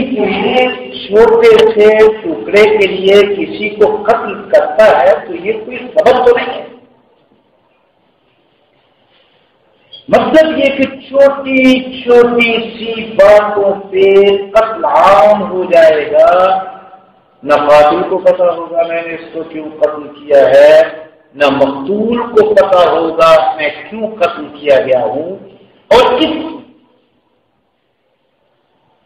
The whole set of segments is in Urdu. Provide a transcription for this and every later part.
کوئی چھوٹے سے ٹکڑے کے لیے کسی کو قتل کرتا ہے تو یہ کوئی سبب تو نہیں ہے۔ مطلب یہ کہ چھوٹی چھوٹی سی باتوں پہ قتل عام ہو جائے گا، نہ قاتل کو پتا ہوگا میں نے اس کو کیوں قتل کیا ہے، نہ مقتول کو پتا ہوگا میں کیوں قتل کیا گیا ہوں۔ اور اس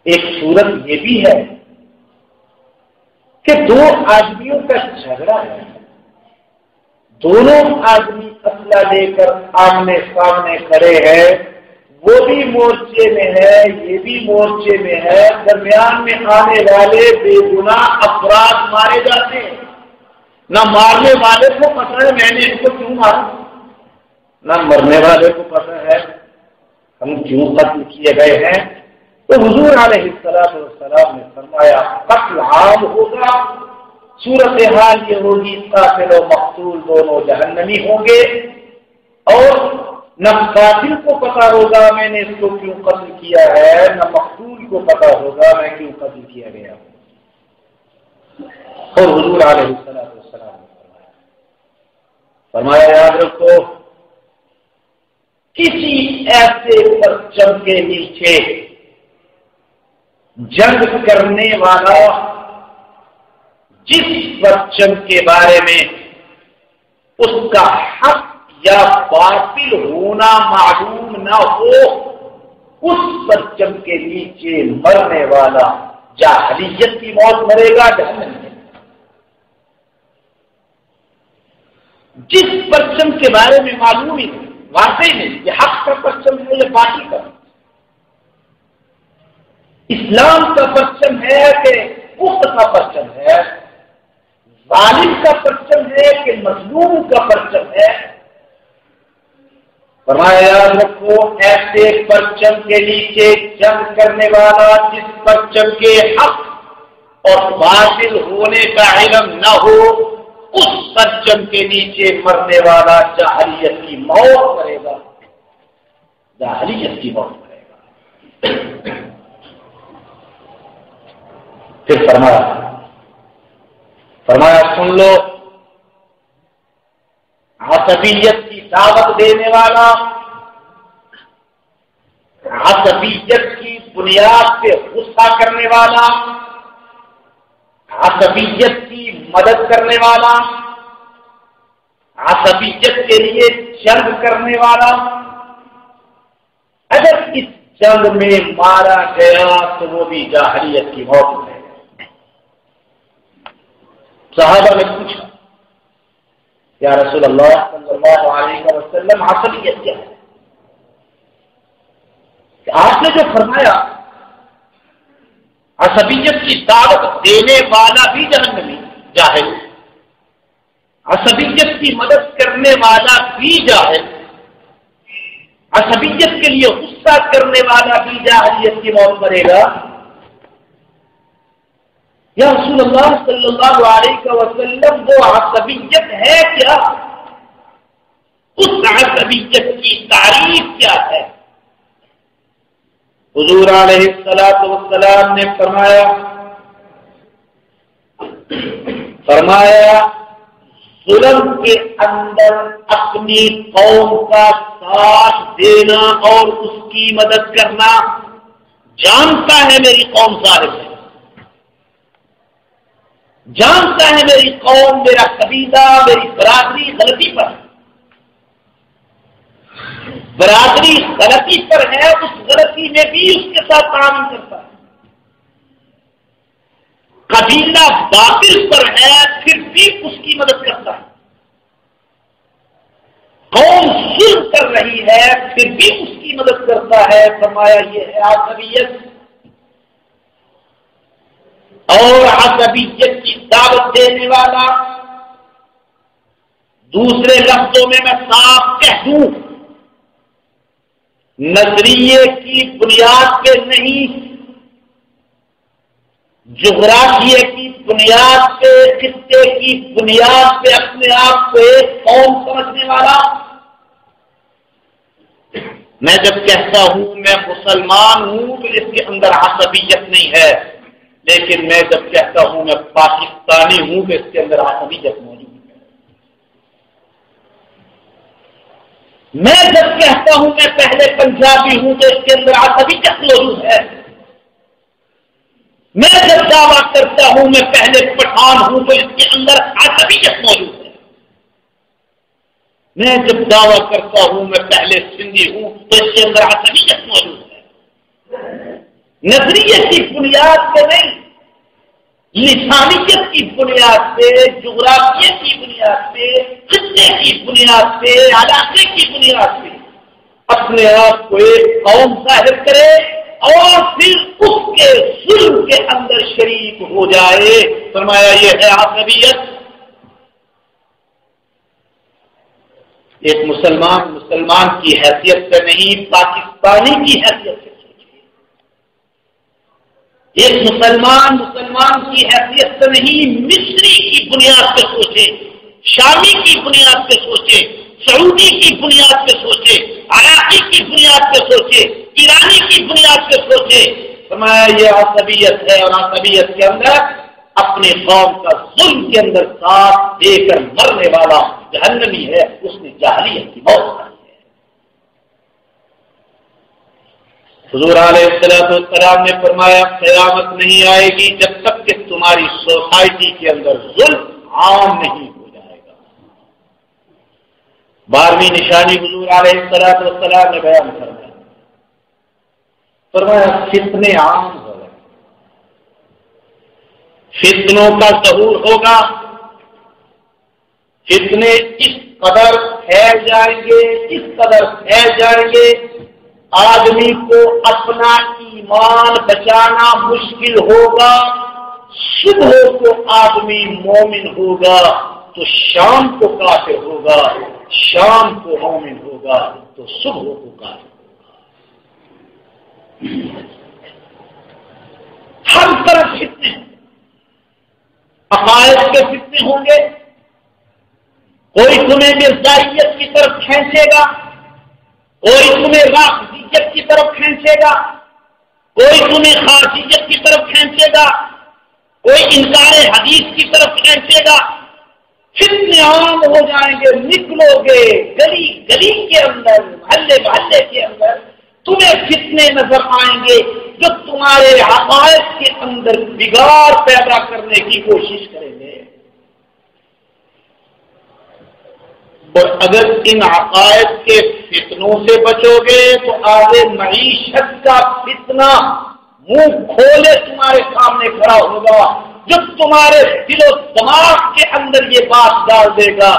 ایک صورت یہ بھی ہے کہ دو آدمیوں کا جھگڑا ہے، دونوں آدمی اسلحہ لے کر آمنے سامنے کھڑے ہیں، وہ بھی مورچے میں ہے یہ بھی مورچے میں ہے، درمیان میں آنے والے بے گناہ افراد مارے جاتے ہیں، نہ مارنے والے کو پتہ ہے میں نے ان کو کیوں مارا، نہ مرنے والے کو پتہ ہے ہم کیوں قتل کیے گئے ہیں۔ تو حضور علیہ السلام نے فرمایا قتل عام ہوگا، صورتحال یہ ہوگی قاتل و مقتول دونوں جہنمی ہوں گے، اور نہ قاتل کو پتا ہوگا میں نے اس کو کیوں قتل کیا ہے، نہ مقتول کو پتا ہوگا میں کیوں قتل کیا گیا۔ اور حضور علیہ السلام نے فرمایا یاد رکھو کسی ایسے پرچم کے نیچے جنگ کرنے والا جس پرچم کے بارے میں اس کا حق یا باطل ہونا معلوم نہ ہو، اس پرچم کے نیچے مرنے والا جاہلیت کی موت مرے گا جہنم میں۔ جس پرچم کے بارے میں معلوم ہی نہیں، واقعی نہیں یہ حق کا پرچم ہے یا باطل کا، اسلام کا پرچم ہے کہ کفر کا پرچم ہے، ظالم کا پرچم ہے کہ مظلوم کا پرچم ہے، فرمایا یاد رکھو ایسے پرچم کے نیچے جنگ کرنے والا جس پرچم کے حق اور باطل ہونے کا علم نہ ہو، اس پرچم کے نیچے مرنے والا جاہلیت کی موت کرے گا، جاہلیت کی موت کرے گا۔ پھر فرمایا سن لو، عصبیت کی دعوت دینے والا، عصبیت کی بنیاد پہ غصہ کرنے والا، عصبیت کی مدد کرنے والا، عصبیت کے لیے جنگ کرنے والا، اگر اس جنگ میں مارا گیا تو وہ بھی جاہلیت کی موت ہے۔ صحابہ نے پوچھا یا رسول اللہ صلی اللہ علیہ وسلم عصبیت کیا ہے؟ کہ آپ نے جو فرمایا عصبیت کی دعوت دینے والا بھی جہنمی جاہل، عصبیت کی مدد کرنے والا بھی جاہل، عصبیت کے لیے غصہ کرنے والا بھی جاہلیت کی موت مرے گا، یا رسول اللہ صلی اللہ علیہ وسلم وہ عصبیت ہے کیا؟ اس عصبیت کی تعریف کیا ہے؟ حضور علیہ السلام نے فرمایا ظلم کے اندر اپنی قوم کا ساتھ دینا اور اس کی مدد کرنا، جانتا ہے میری قوم ظالم ہے، جانتا ہے میری قوم، میرا قبیلہ، میری برادری غلطی پر ہے، برادری غلطی پر ہے، اس غلطی میں بھی اس کے ساتھ تعاون کرتا ہے، قبیلہ باطل پر ہے پھر بھی اس کی مدد کرتا ہے، قوم ظلم کر رہی ہے پھر بھی اس کی مدد کرتا ہے۔ فرمایا یہ ہے عصبیت، اور عصبیت کی دعوت دینے والا، دوسرے لفظوں میں صاف کہہ دوں، نظریے کی بنیاد پہ نہیں، جغرافیے کی بنیاد پہ، خطے کی بنیاد پہ اپنے آپ کو ایک قوم سمجھنے والا، میں جب کہتا ہوں میں مسلمان ہوں تو اس کے اندر عصبیت نہیں ہے، لیکن میں جب کہتا ہوں میں پاکستانی ہوں تو اس کے اندر عصبیت موجود ہے. میں جب کہتا ہوں میں پہلے پنجابی ہوں تو اس کے اندر عصبیت موجود ہے. میں جب دعویٰ کرتا ہوں میں پہلے پٹھان ہوں تو اس کے اندر عصبیت موجود ہے. میں جب دعویٰ کرتا ہوں میں پہلے سندھی ہوں تو اس کے اندر عصبیت موجود ہے. نظریے کی بنیاد پہ نہیں، لسانیت کی بنیاد پہ، جغرافیے کی بنیاد پہ، خطے کی بنیاد پہ، علاقے کی بنیاد پہ اپنے آپ کو ایک قوم ظاہر کرے اور پھر اس کے ظلم کے اندر شریک ہو جائے. فرمایا یہ ہے عصبیت. ایک مسلمان کی حیثیت سے نہیں، پاکستانی کی حیثیت سے سوچے. ایک مسلمان کی حیثیت سے نہیں، مصری کی بنیاد پہ سوچے، شامی کی بنیاد پہ سوچے، سعودی کی بنیاد پہ سوچے، عراقی کی بنیاد پہ سوچے، ایرانی کی بنیاد پہ سوچے. فرمایا یہ عصبیت ہے، اور عصبیت کے اندر اپنے قوم کا ظلم کے اندر ساتھ دے کر مرنے والا جہنمی ہے، اس نے جاہلیت کی موت کر دی ہے. حضور علیہ السلام نے فرمایا قیامت نہیں آئے گی جب تک کہ تمہاری سوسائٹی کے اندر ظلم عام نہیں ہو جائے گا. 12ویں نشانی حضور علیہ السلام نے بیان فرمایا فتنے عام ہو گئے، فتنوں کا ظہور ہوگا. فتنے اس قدر پھیل جائیں گے آدمی کو اپنا ایمان بچانا مشکل ہوگا. صبح کو آدمی مومن ہوگا تو شام کو کافر ہوگا، شام کو مومن ہوگا تو صبح کو کافر ہوگا. ہر طرف فتنے، عقائد کے فتنے ہوں گے. کوئی تمہیں مرزائیت کی طرف کھینچے گا، کوئی تمہیں رافضیت کی طرف کھینچے گا، کوئی تمہیں خارجیت کی طرف کھینچے گا، کوئی انکار حدیث کی طرف کھینچے گا. فتنے عام ہو جائیں گے. نکلو گے گلی گلی کے اندر، محلے محلے کے اندر تمہیں فتنے نظر آئیں گے جو تمہارے عقائد کے اندر بگاڑ پیدا کرنے کی کوشش کریں گے. اور اگر ان عقائد کے فتنوں سے بچو گے تو آگے معیشت کا فتنہ منہ کھولے تمہارے سامنے کھڑا ہوگا، جو تمہارے دل و دماغ کے اندر یہ بات ڈال دے گا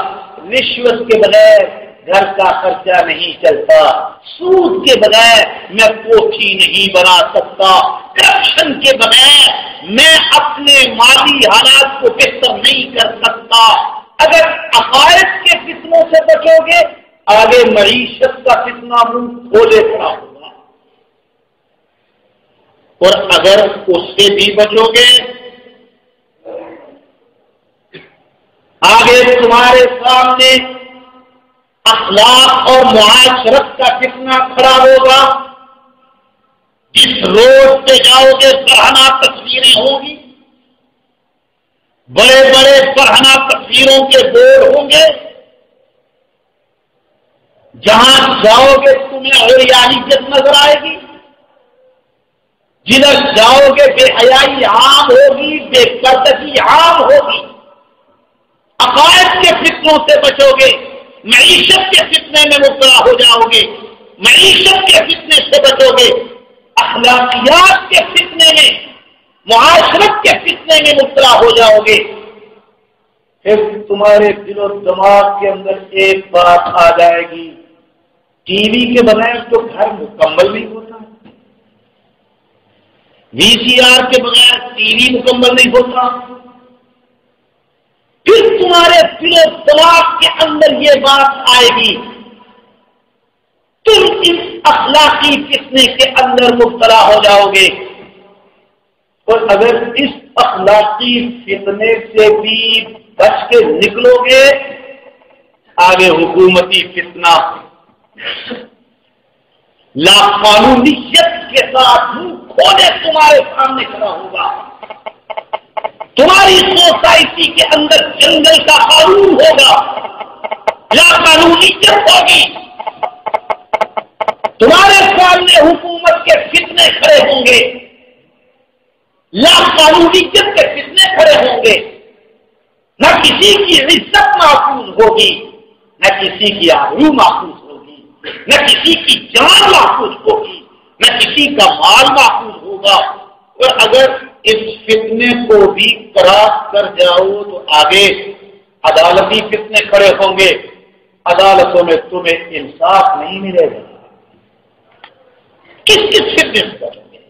رشوت کے بغیر گھر کا خرچہ نہیں چلتا، سود کے بغیر میں کوٹھی نہیں بنا سکتا، کرپشن کے بغیر میں اپنے مالی حالات کو بہتر نہیں کر سکتا. اگر عقائد کے فتنوں سے بچو گے آگے معیشت کا فتنہ منہ کھولے کھڑا ہوگا. اور اگر اس سے بھی بچو گے آگے تمہارے سامنے اخلاق اور معاشرت کا فتنہ کھڑا ہوگا. جس روڈ پہ جاؤ گے برہنہ تصویریں ہوں گی، بڑے بڑے برہنہ تصویروں کے بورڈ ہوں گے. جہاں جاؤ گے تمہیں عریانیت نظر آئے گی، جدھر جاؤ گے بے حیائی عام ہوگی، بے پردگی عام ہوگی. عقائد کے فتنوں سے بچو گے معیشت کے فتنے میں مبتلا ہو جاؤ گے. معیشت کے فتنے سے بچو گے اخلاقیات کے فتنے میں، معاشرت کے فتنے میں مبتلا ہو جاؤ گے. پھر تمہارے دل و دماغ کے اندر ایک بات آ جائے گی، ٹی وی کے بغیر تو گھر مکمل نہیں ہوتا، وی سی آر کے بغیر ٹی وی مکمل نہیں ہوتا. پھر تمہارے دل و دماغ کے اندر یہ بات آئے گی، تم اس اخلاقی فتنے کے اندر مبتلا ہو جاؤ گے. اور اگر اس اخلاقی فتنے سے بھی بچ کے نکلو گے آگے حکومتی فتنہ، لا قانونیت کے ساتھ منہ کھولے تمہارے سامنے کھڑا ہوگا. تمہاری سوسائٹی کے اندر جنگل کا قانون ہوگا, لا قانونیت ہوگی. تمہارے سامنے حکومت کے فتنے کھڑے ہوں گے, لا قانونیت کے فتنے کھڑے ہوں گے. نہ کسی کی عزت محفوظ ہوگی, نہ کسی کی آبرو محفوظ ہوگی, نہ کسی کی جان محفوظ ہوگی, نہ کسی کا مال محفوظ ہوگا. اور اگر اس فتنے کو بھی کراس کر جاؤ تو آگے عدالتی فتنے کھڑے ہوں گے. عدالتوں میں تمہیں انصاف نہیں ملے گا. کس فتنے سے کریں گے؟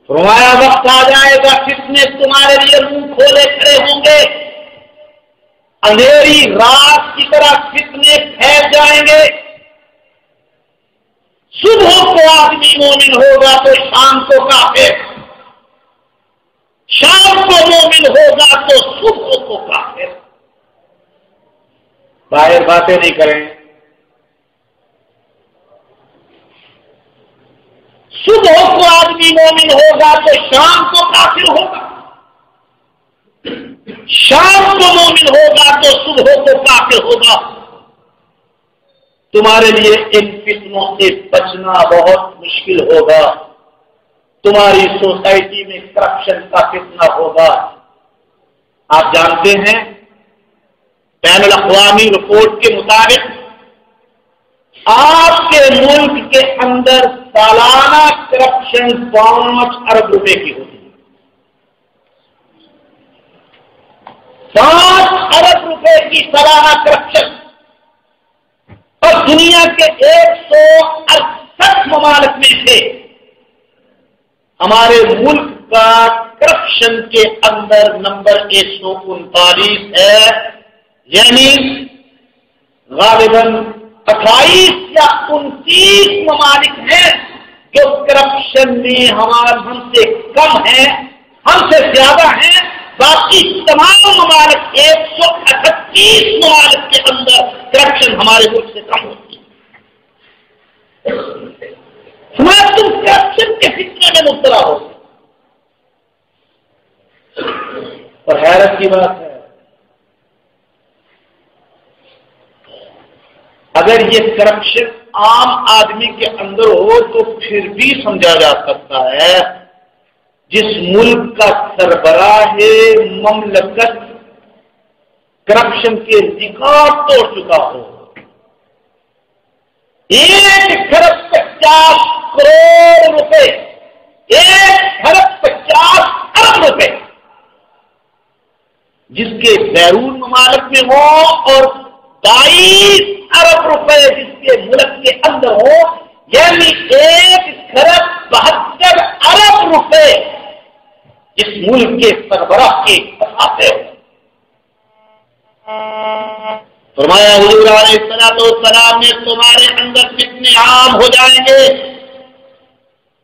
فرمایا وقت آ جائے گا فتنے تمہارے لیے منہ کھولے کھڑے ہوں گے. اندھیری رات کی طرح فتنے پھیل جائیں گے. صبح کو آدمی مومن ہوگا تو شام کو کافر, شام کو مومن ہوگا تو صبح کو کافر. باہر باتیں نہیں کریں. صبح کو آدمی مومن ہوگا تو شام کو کافر ہوگا, شام کو مومن ہوگا تو صبح کو کافر ہوگا. تمہارے لیے ان فتنوں سے بچنا بہت مشکل ہوگا. تمہاری سوسائٹی میں کرپشن کا فتنہ ہوگا. آپ جانتے ہیں بین الاقوامی رپورٹ کے مطابق آپ کے ملک کے اندر سالانہ کرپشن 5 ارب روپے کی ہوتی ہے. 5 ارب روپے کی سالانہ کرپشن. اور دنیا کے 168 ممالک میں سے ہمارے ملک کا کرپشن کے اندر نمبر 139 ہے. یعنی غالباً 28 یا 29 ممالک ہیں جو کرپشن میں ہم سے کم ہیں, ہم سے زیادہ ہیں. باقی تمام ممالک 138 ممالک کے اندر کرپشن ہمارے ملک سے کم ہوتی ہے. تم کرپشن کے فتنے میں مبتلا ہو. اور حیرت کی بات ہے, اگر یہ کرپشن عام آدمی کے اندر ہو تو پھر بھی سمجھا جا سکتا ہے. جس ملک کا سربراہ مملکت کرپشن کے ریکارڈ توڑ چکا ہو, 1 ارب 50 کروڑ روپے, 1 ارب 50 ارب روپے جس کے بیرون ممالک میں ہو, اور 22 ارب روپے جس کے ملک کے اندر ہو, یعنی 1 ارب 72 ارب روپے جس ملک کے سربراہ کے پساتے ہو. فرمایا حضور علیہ السلام نے تمہارے اندر فتنے عام ہو جائیں گے.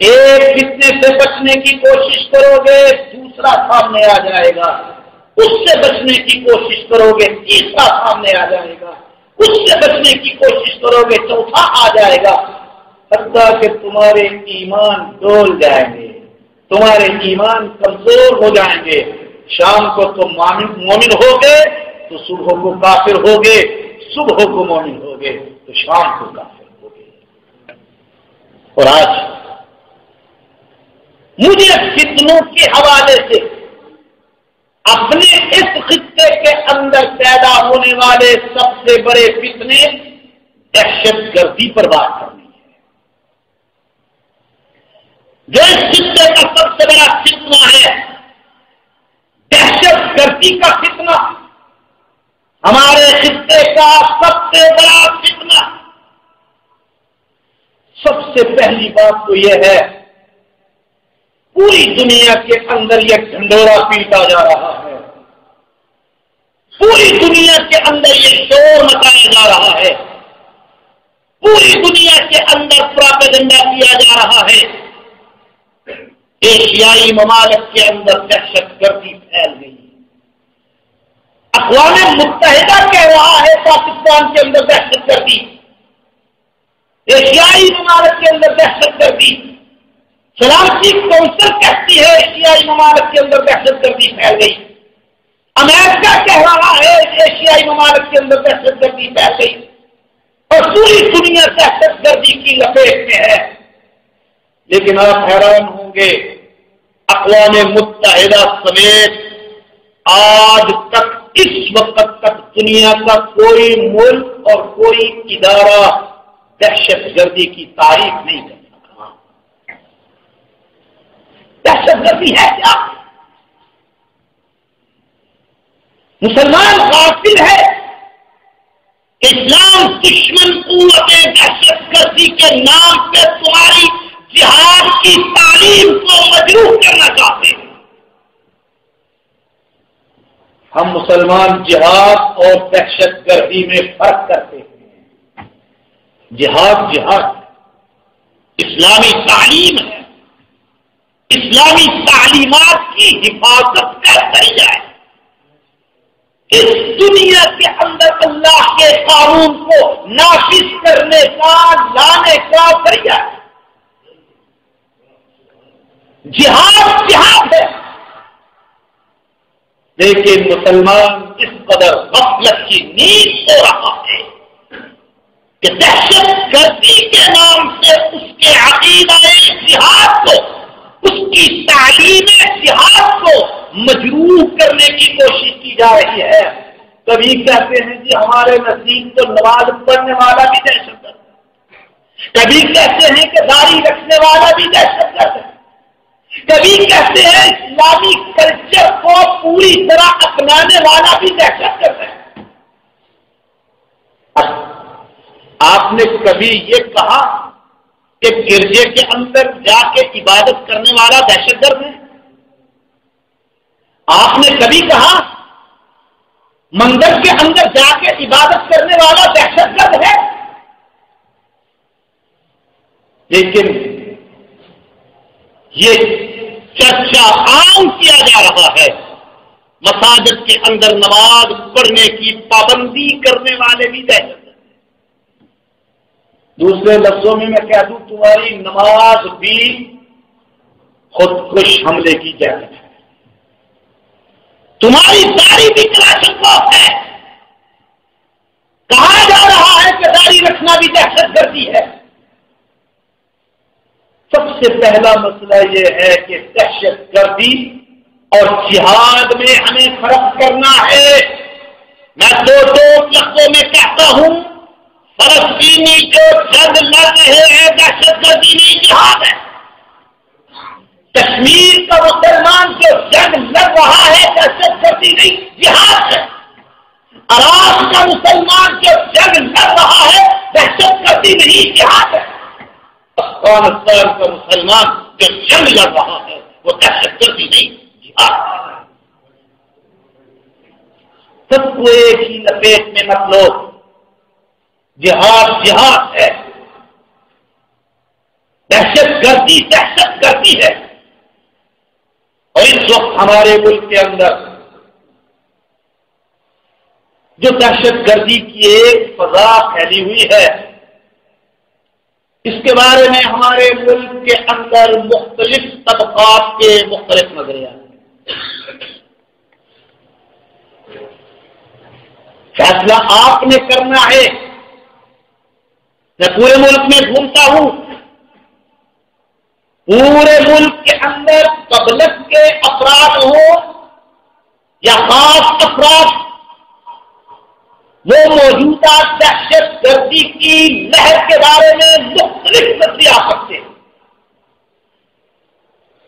ایک فتنے سے بچنے کی کوشش کرو گے, دوسرا سامنے آ جائے گا. اس سے بچنے کی کوشش کرو گے, تیسرا سامنے آ جائے گا. اس سے بچنے کی کوشش کرو گے, چوتھا آ جائے گا. حتیٰ کہ تمہارے ایمان ڈول جائیں گے, تمہارے ایمان کمزور ہو جائیں گے. شام کو تم مومن ہوگے تو صبح کو کافر ہوگے, صبح کو مومن ہوگے تو شام کو کافر ہوگے. اور آج مجھے فتنوں کے حوالے سے اپنے اس خطے کے اندر پیدا ہونے والے سب سے بڑے فتنے دہشت گردی پر بات کرنی ہے. جو اس خطے کا سب سے بڑا فتنہ ہے, دہشت گردی کا فتنہ, ہمارے خطے کا سب سے بڑا فتنہ. سب سے پہلی بات تو یہ ہے, پوری دنیا کے اندر یہ ڈھنڈورا پیٹا جا رہا ہے, پوری دنیا کے اندر یہ شور مچایا جا رہا ہے, پوری دنیا کے اندر پراپیگنڈا کیا جا رہا ہے. ایشیائی ممالک کے اندر دہشت گردی پھیل گئی. اقوام متحدہ کہہ رہا ہے پاکستان کے اندر دہشت گردی, ایشیائی ممالک کے اندر دہشت گردی. سلامتی کونسل کہتی ہے ایشیائی ممالک کے اندر دہشت گردی پھیل گئی. امریکہ کہہ رہا ہے ایشیائی ممالک کے اندر دہشت گردی پھیل گئی اور پوری دنیا دہشت گردی کی لپیٹ میں ہے. لیکن آپ حیران ہوں گے، اقوام متحدہ سمیت آج تک اس وقت تک دنیا کا کوئی ملک اور کوئی ادارہ دہشت گردی کی تعریف نہیں کر سکا. دہشت گردی ہے کیا؟ مسلمان غافل ہے کہ اسلام دشمن قوتیں دہشت گردی کے نام پہ تمہاری جہاد کی تعلیم کو مجروح کرنا چاہتے ہیں. ہم مسلمان جہاد اور دہشت گردی میں فرق کرتے ہیں. جہاد اسلامی تعلیم ہے، اسلامی تعلیمات کی حفاظت کا ذریعہ ہے. اس دنیا کے اندر اللہ کے قانون کو نافذ کرنے کا، لانے کا ذریعہ ہے. جہاد ہے. لیکن مسلمان اس قدر غفلت کی نیند سو رہا ہے کہ دہشت گردی کے نام سے اس کے عقیدہ جہاد کو، اس کی تعلیم جہاد کو مجروح کرنے کی کوشش کی جا رہی ہے. کبھی کہتے ہیں جی ہمارے نزدیک تو نماز پڑھنے والا بھی دہشت گرد ہے، کبھی کہتے ہیں کہ داڑھی رکھنے والا بھی دہشت گرد ہے، کبھی کہتے ہیں اسلامی کلچر کو پوری طرح اپنانے والا بھی دہشت گرد ہے. آپ نے کبھی یہ کہا کہ گرجے کے اندر جا کے عبادت کرنے والا دہشت گرد ہے؟ آپ نے کبھی کہا مندر کے اندر جا کے عبادت کرنے والا دہشت گرد ہے؟ لیکن یہ چرچا عام کیا جا رہا ہے، مساجد کے اندر نماز پڑھنے کی پابندی کرنے والے بھی دہشت گرد. دوسرے لفظوں میں کہہ دوں تمہاری نماز بھی خودکش حملے کی جہت ہے، تمہاری داڑھی بھی کلاشنکوف ہے. کہا جا رہا ہے کہ داڑھی رکھنا بھی دہشت گردی ہے. سب سے پہلا مسئلہ یہ ہے کہ دہشت گردی اور جہاد میں ہمیں فرق کرنا ہے. میں دو لفظوں میں کہتا ہوں، فلسطینی جو جنگ لڑ رہے ہیں دہشت گردی نہیں جہاد ہے. کشمیر کا مسلمان جو جنگ لڑ رہا ہے دہشت گردی نہیں جہاد ہے. عراق کا مسلمان جو جنگ لڑ رہا ہے دہشت گردی نہیں جہاد ہے. افغانستان کا مسلمان جو جنگ لڑ رہا ہے وہ دہشت گردی نہیں جہاد ہے. سب کو ایک ہی لپیٹ میں مت لو. جہاد ہے، دہشت گردی ہے. اور اس وقت ہمارے ملک کے اندر جو دہشت گردی کی ایک فضا پھیلی ہوئی ہے، اس کے بارے میں ہمارے ملک کے اندر مختلف طبقات کے مختلف نظریات. فیصلہ آپ نے کرنا ہے. میں پورے ملک میں گھومتا ہوں، پورے ملک کے اندر پبلک کے افراد ہوں یا خاص افراد، وہ موجودہ دہشت گردی کی لہر کے بارے میں مختلف نظریہ رکھتے ہیں.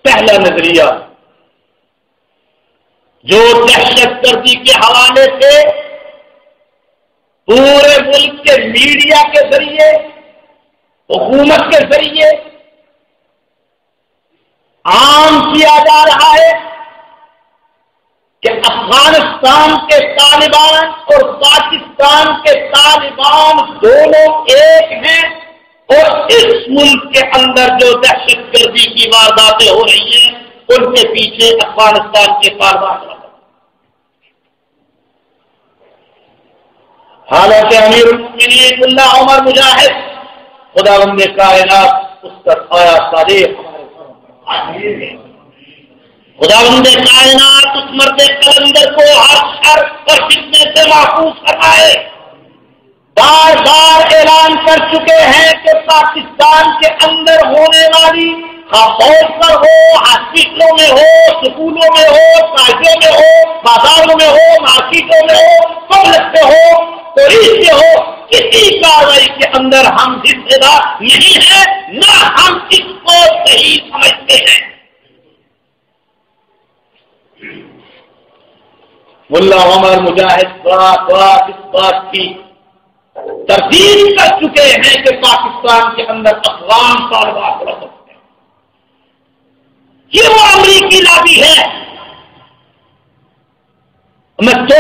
پہلا نظریہ جو دہشت گردی کے حوالے سے پورے ملک کے میڈیا کے ذریعے، حکومت کے ذریعے عام کیا جا رہا ہے کہ افغانستان کے طالبان اور پاکستان کے طالبان دونوں ایک ہیں، اور اس ملک کے اندر جو دہشت گردی کی وارداتیں ہو رہی ہیں ان کے پیچھے افغانستان کے طالبان. حالانکہ امیر المؤمنین اللہ عمر مجاہد خداوند کائنات اس کا سایہ صالح ہمارے گھروں خداوند کائنات اس مرد قلندر کو ہر شر اور فتنے سے محفوظ فرمائے. بار بار اعلان کر چکے ہیں کہ پاکستان کے اندر ہونے والی فوج پر ہو، ہاسپٹلوں میں ہو، سکولوں میں ہو، کالجوں میں ہو، بازاروں میں ہو، مارکیٹوں میں ہو، پبلک میں ہو، پولیس میں ہو، کسی کاروائی کے اندر ہم حصے دار نہیں ہیں، نہ ہم اس کو صحیح سمجھتے ہیں. ملا عمر مجاہد اس بات کی تردید کر چکے ہیں کہ پاکستان کے اندر افغان طالبان ہو سکتے ہیں. یہ وہ امریکی لابی ہے. میں تو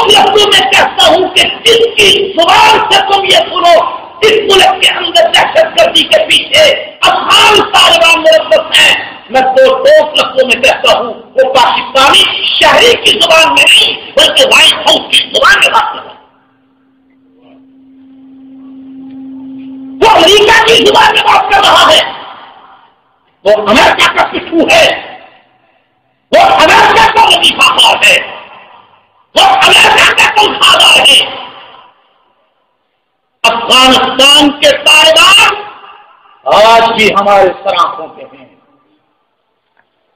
لفظوں میں کہتا ہوں کہ جس کی زبان سے تم یہ سنو اس ملک کے اندر دہشت گردی کے پیچھے افغان طالبان مربوط ہیں، میں دو لفظوں میں کہتا ہوں وہ پاکستانی شہری کی زبان میں نہیں بلکہ وائٹ ہاؤس کی زبان میں بات کر رہا ہے. وہ امریکہ کی زبان میں بات کر رہا ہے. وہ امریکہ کا پٹھو ہے. وہ امریکہ کا وظیفہ خور ہے. وہ امریکہ کا تنخواہ ہے. افغانستان کے طالبان آج بھی ہمارے سراخوں کے ہیں.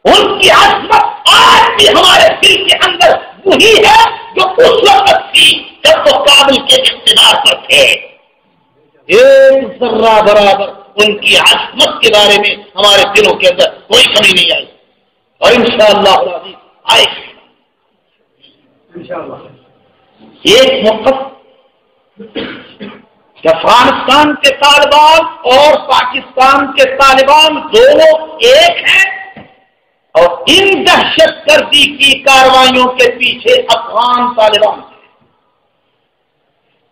ان کی عظمت آج بھی ہمارے دل کے اندر وہی ہے جو اس وقت تھی جب وہ کابل کے اقتدار پر تھے. ایک ذرہ برابر ان کی عظمت کے بارے میں ہمارے دلوں کے اندر کوئی کمی نہیں آئی اور انشاءاللہ آئے گی. ایک موقف کہ افغانستان کے طالبان اور پاکستان کے طالبان دونوں ایک ہیں اور ان دہشت گردی کی کارروائیوں کے پیچھے افغان طالبان ہیں.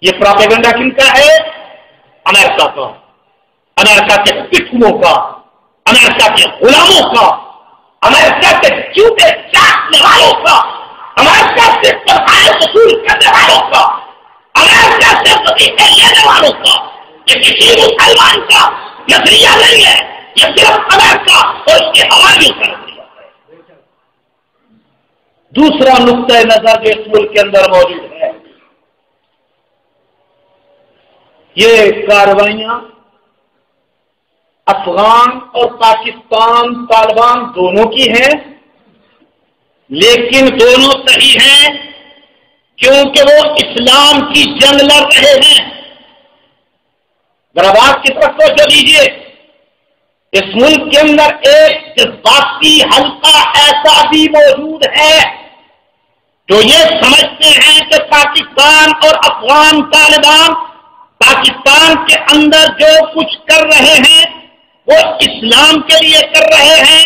یہ پراپیگنڈا کن کا ہے؟ امریکہ کا، امریکہ کے پٹھوؤں کا، امریکہ کے غلاموں کا، امریکہ کے جوتے چاٹنے والوں کا، امریکہ سے تنخواہیں وصول کرنے والوں کا، امریکہ سے وظیفے لینے والوں کا. یہ کسی مسلمان کا نظریہ نہیں ہے، یہ صرف امریکہ اور اس کے حوالیوں کا نظریہ ہے. دوسرا نقطۂ نظر جو اس ملک کے اندر موجود ہے، یہ کارروائیاں افغان اور پاکستان طالبان دونوں کی ہیں، لیکن دونوں صحیح ہیں کیونکہ وہ اسلام کی جنگ لڑ رہے ہیں. ذرا بات کی طرف توجہ دیجیے. اس ملک کے اندر ایک جذباتی حلقہ ایسا بھی موجود ہے جو یہ سمجھتے ہیں کہ پاکستان اور افغان طالبان پاکستان کے اندر جو کچھ کر رہے ہیں وہ اسلام کے لیے کر رہے ہیں.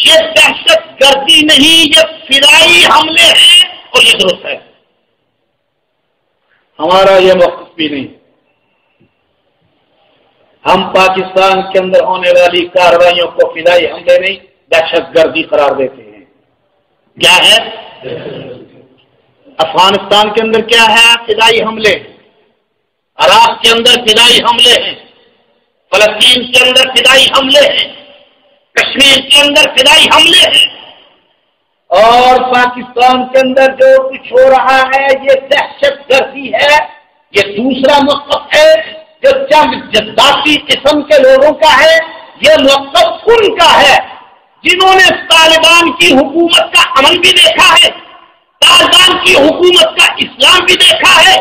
یہ دہشت گردی نہیں، یہ فضائی حملے ہیں اور یہ درست ہے. ہمارا یہ موقف بھی نہیں. ہم پاکستان کے اندر ہونے والی کارروائیوں کو فضائی حملے نہیں دہشت گردی قرار دیتے ہیں. کیا ہے؟ افغانستان کے اندر کیا ہے؟ فضائی حملے. عراق کے اندر فضائی حملے ہیں، فلسطین کے اندر فضائی حملے ہیں، کشمیر کے اندر فضائی حملے ہیں، اور پاکستان کے اندر جو کچھ ہو رہا ہے یہ دہشت گردی ہے. یہ دوسرا موقف ہے جو چند جذباتی قسم کے لوگوں کا ہے. یہ موقف ان کا ہے جنہوں نے طالبان کی حکومت کا عمل بھی دیکھا ہے، طالبان کی حکومت کا اسلام بھی دیکھا ہے،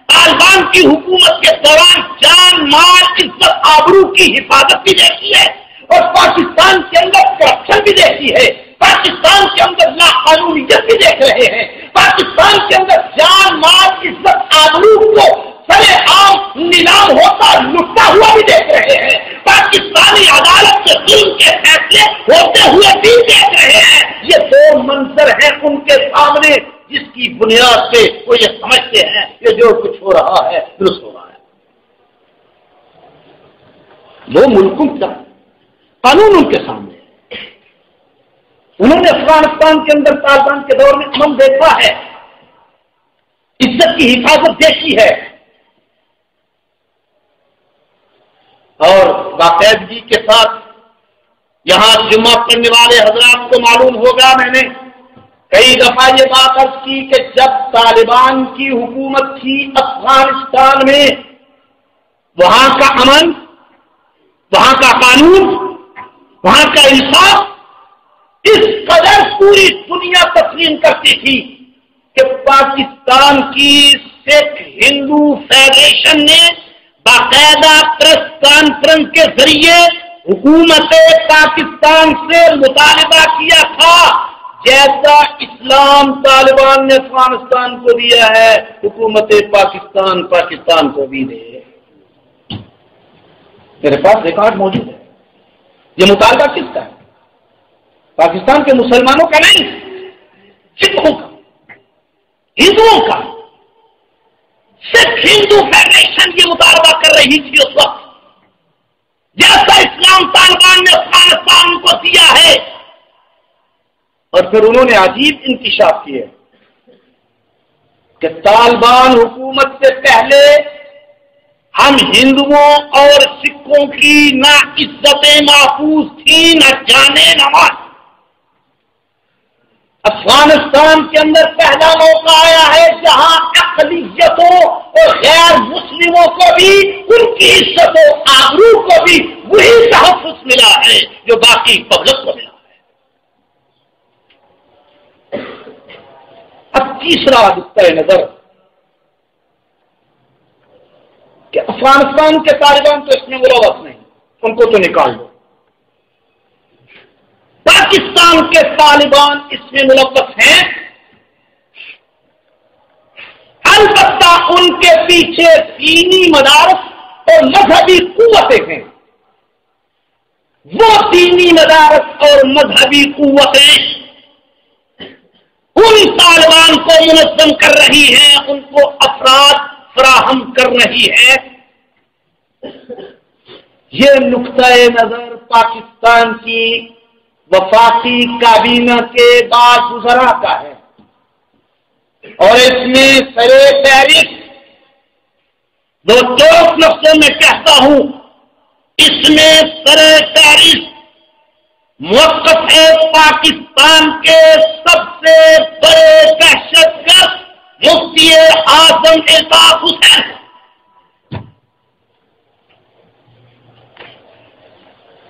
طالبان کی حکومت کے دوران جان مال عزت آبرو کی حفاظت بھی دیکھی ہے، اور پاکستان کے اندر کرپشن بھی دیکھی ہے، پاکستان کے اندر ناقانونیت بھی دیکھ رہے ہیں، پاکستان کے اندر جان مال عزت آبرو کو سرے عام نیلام ہوتا لٹتا ہوا بھی دیکھ رہے ہیں، پاکستانی عدالت کے ظلم کے فیصلے ہوتے ہوئے بھی دیکھ رہے ہیں. یہ دو منظر ہیں ان کے سامنے جس کی بنیاد پہ وہ یہ سمجھتے ہیں کہ جو کچھ ہو رہا ہے درست ہو رہا ہے. دو ملکوں کا قانون ان کے سامنے ہے. انہوں نے افغانستان کے اندر طالبان کے دور میں امن دیکھا ہے، عزت کی حفاظت دیکھی ہے، اور باقاعدگی کے ساتھ یہاں جمعہ پڑھنے والے حضرات کو معلوم ہوگا، میں نے کئی دفعہ یہ بات عرض کی کہ جب طالبان کی حکومت تھی افغانستان میں، وہاں کا امن، وہاں کا قانون، وہاں کا انصاف اس قدر پوری دنیا تسلیم کرتی تھی کہ پاکستان کی سکھ ہندو فیڈریشن نے باقاعدہ پریس کانفرنس کے ذریعے حکومت پاکستان سے مطالبہ کیا تھا جیسا اسلام طالبان نے افغانستان کو دیا ہے حکومت پاکستان کو بھی دے۔ میرے پاس ریکارڈ موجود ہے۔ یہ مطالبہ کس کا ہے؟ پاکستان کے مسلمانوں کا نہیں، سکھوں کا، ہندوؤں کا۔ سکھ ہندو فیڈریشن یہ مطالبہ کر رہی تھی اس وقت جیسا اسلام طالبان نے افغانستان کو دیا ہے، اور پھر انہوں نے عجیب انکشاف کیے کہ طالبان حکومت سے پہلے ہم ہندوؤں اور سکھوں کی نہ عزتیں محفوظ تھیں، نہ جانے نہ مال۔ افغانستان کے اندر پہلا موقع آیا ہے جہاں اقلیتوں اور غیر مسلموں کو بھی ان کی عزت و آبرو کو بھی وہی تحفظ ملا ہے جو باقی پبلک کو ملا ہے۔ اب تیسرا نقطۂ نظر کہ افغانستان کے طالبان تو اس میں ملوث نہیں، ان کو تو نکال دو۔ پاکستان کے طالبان اس میں ملوث ہیں، البتہ ان کے پیچھے دینی مدارس اور مذہبی قوتیں ہیں۔ وہ دینی مدارس اور مذہبی قوتیں ان طالبان کو منظم کر رہی ہیں، ان کو افراد فراہم کر رہی ہے۔ یہ نقطۂ نظر پاکستان کی وفاقی کابینہ کے بعد وزراء کا ہے، اور اس میں سرے فہرست دو لفظوں میں کہتا ہوں، اس میں سرے فہرست موقف ہے پاکستان کے سب سے بڑے دہشت گرد مفتی اعظم الطاف حسین۔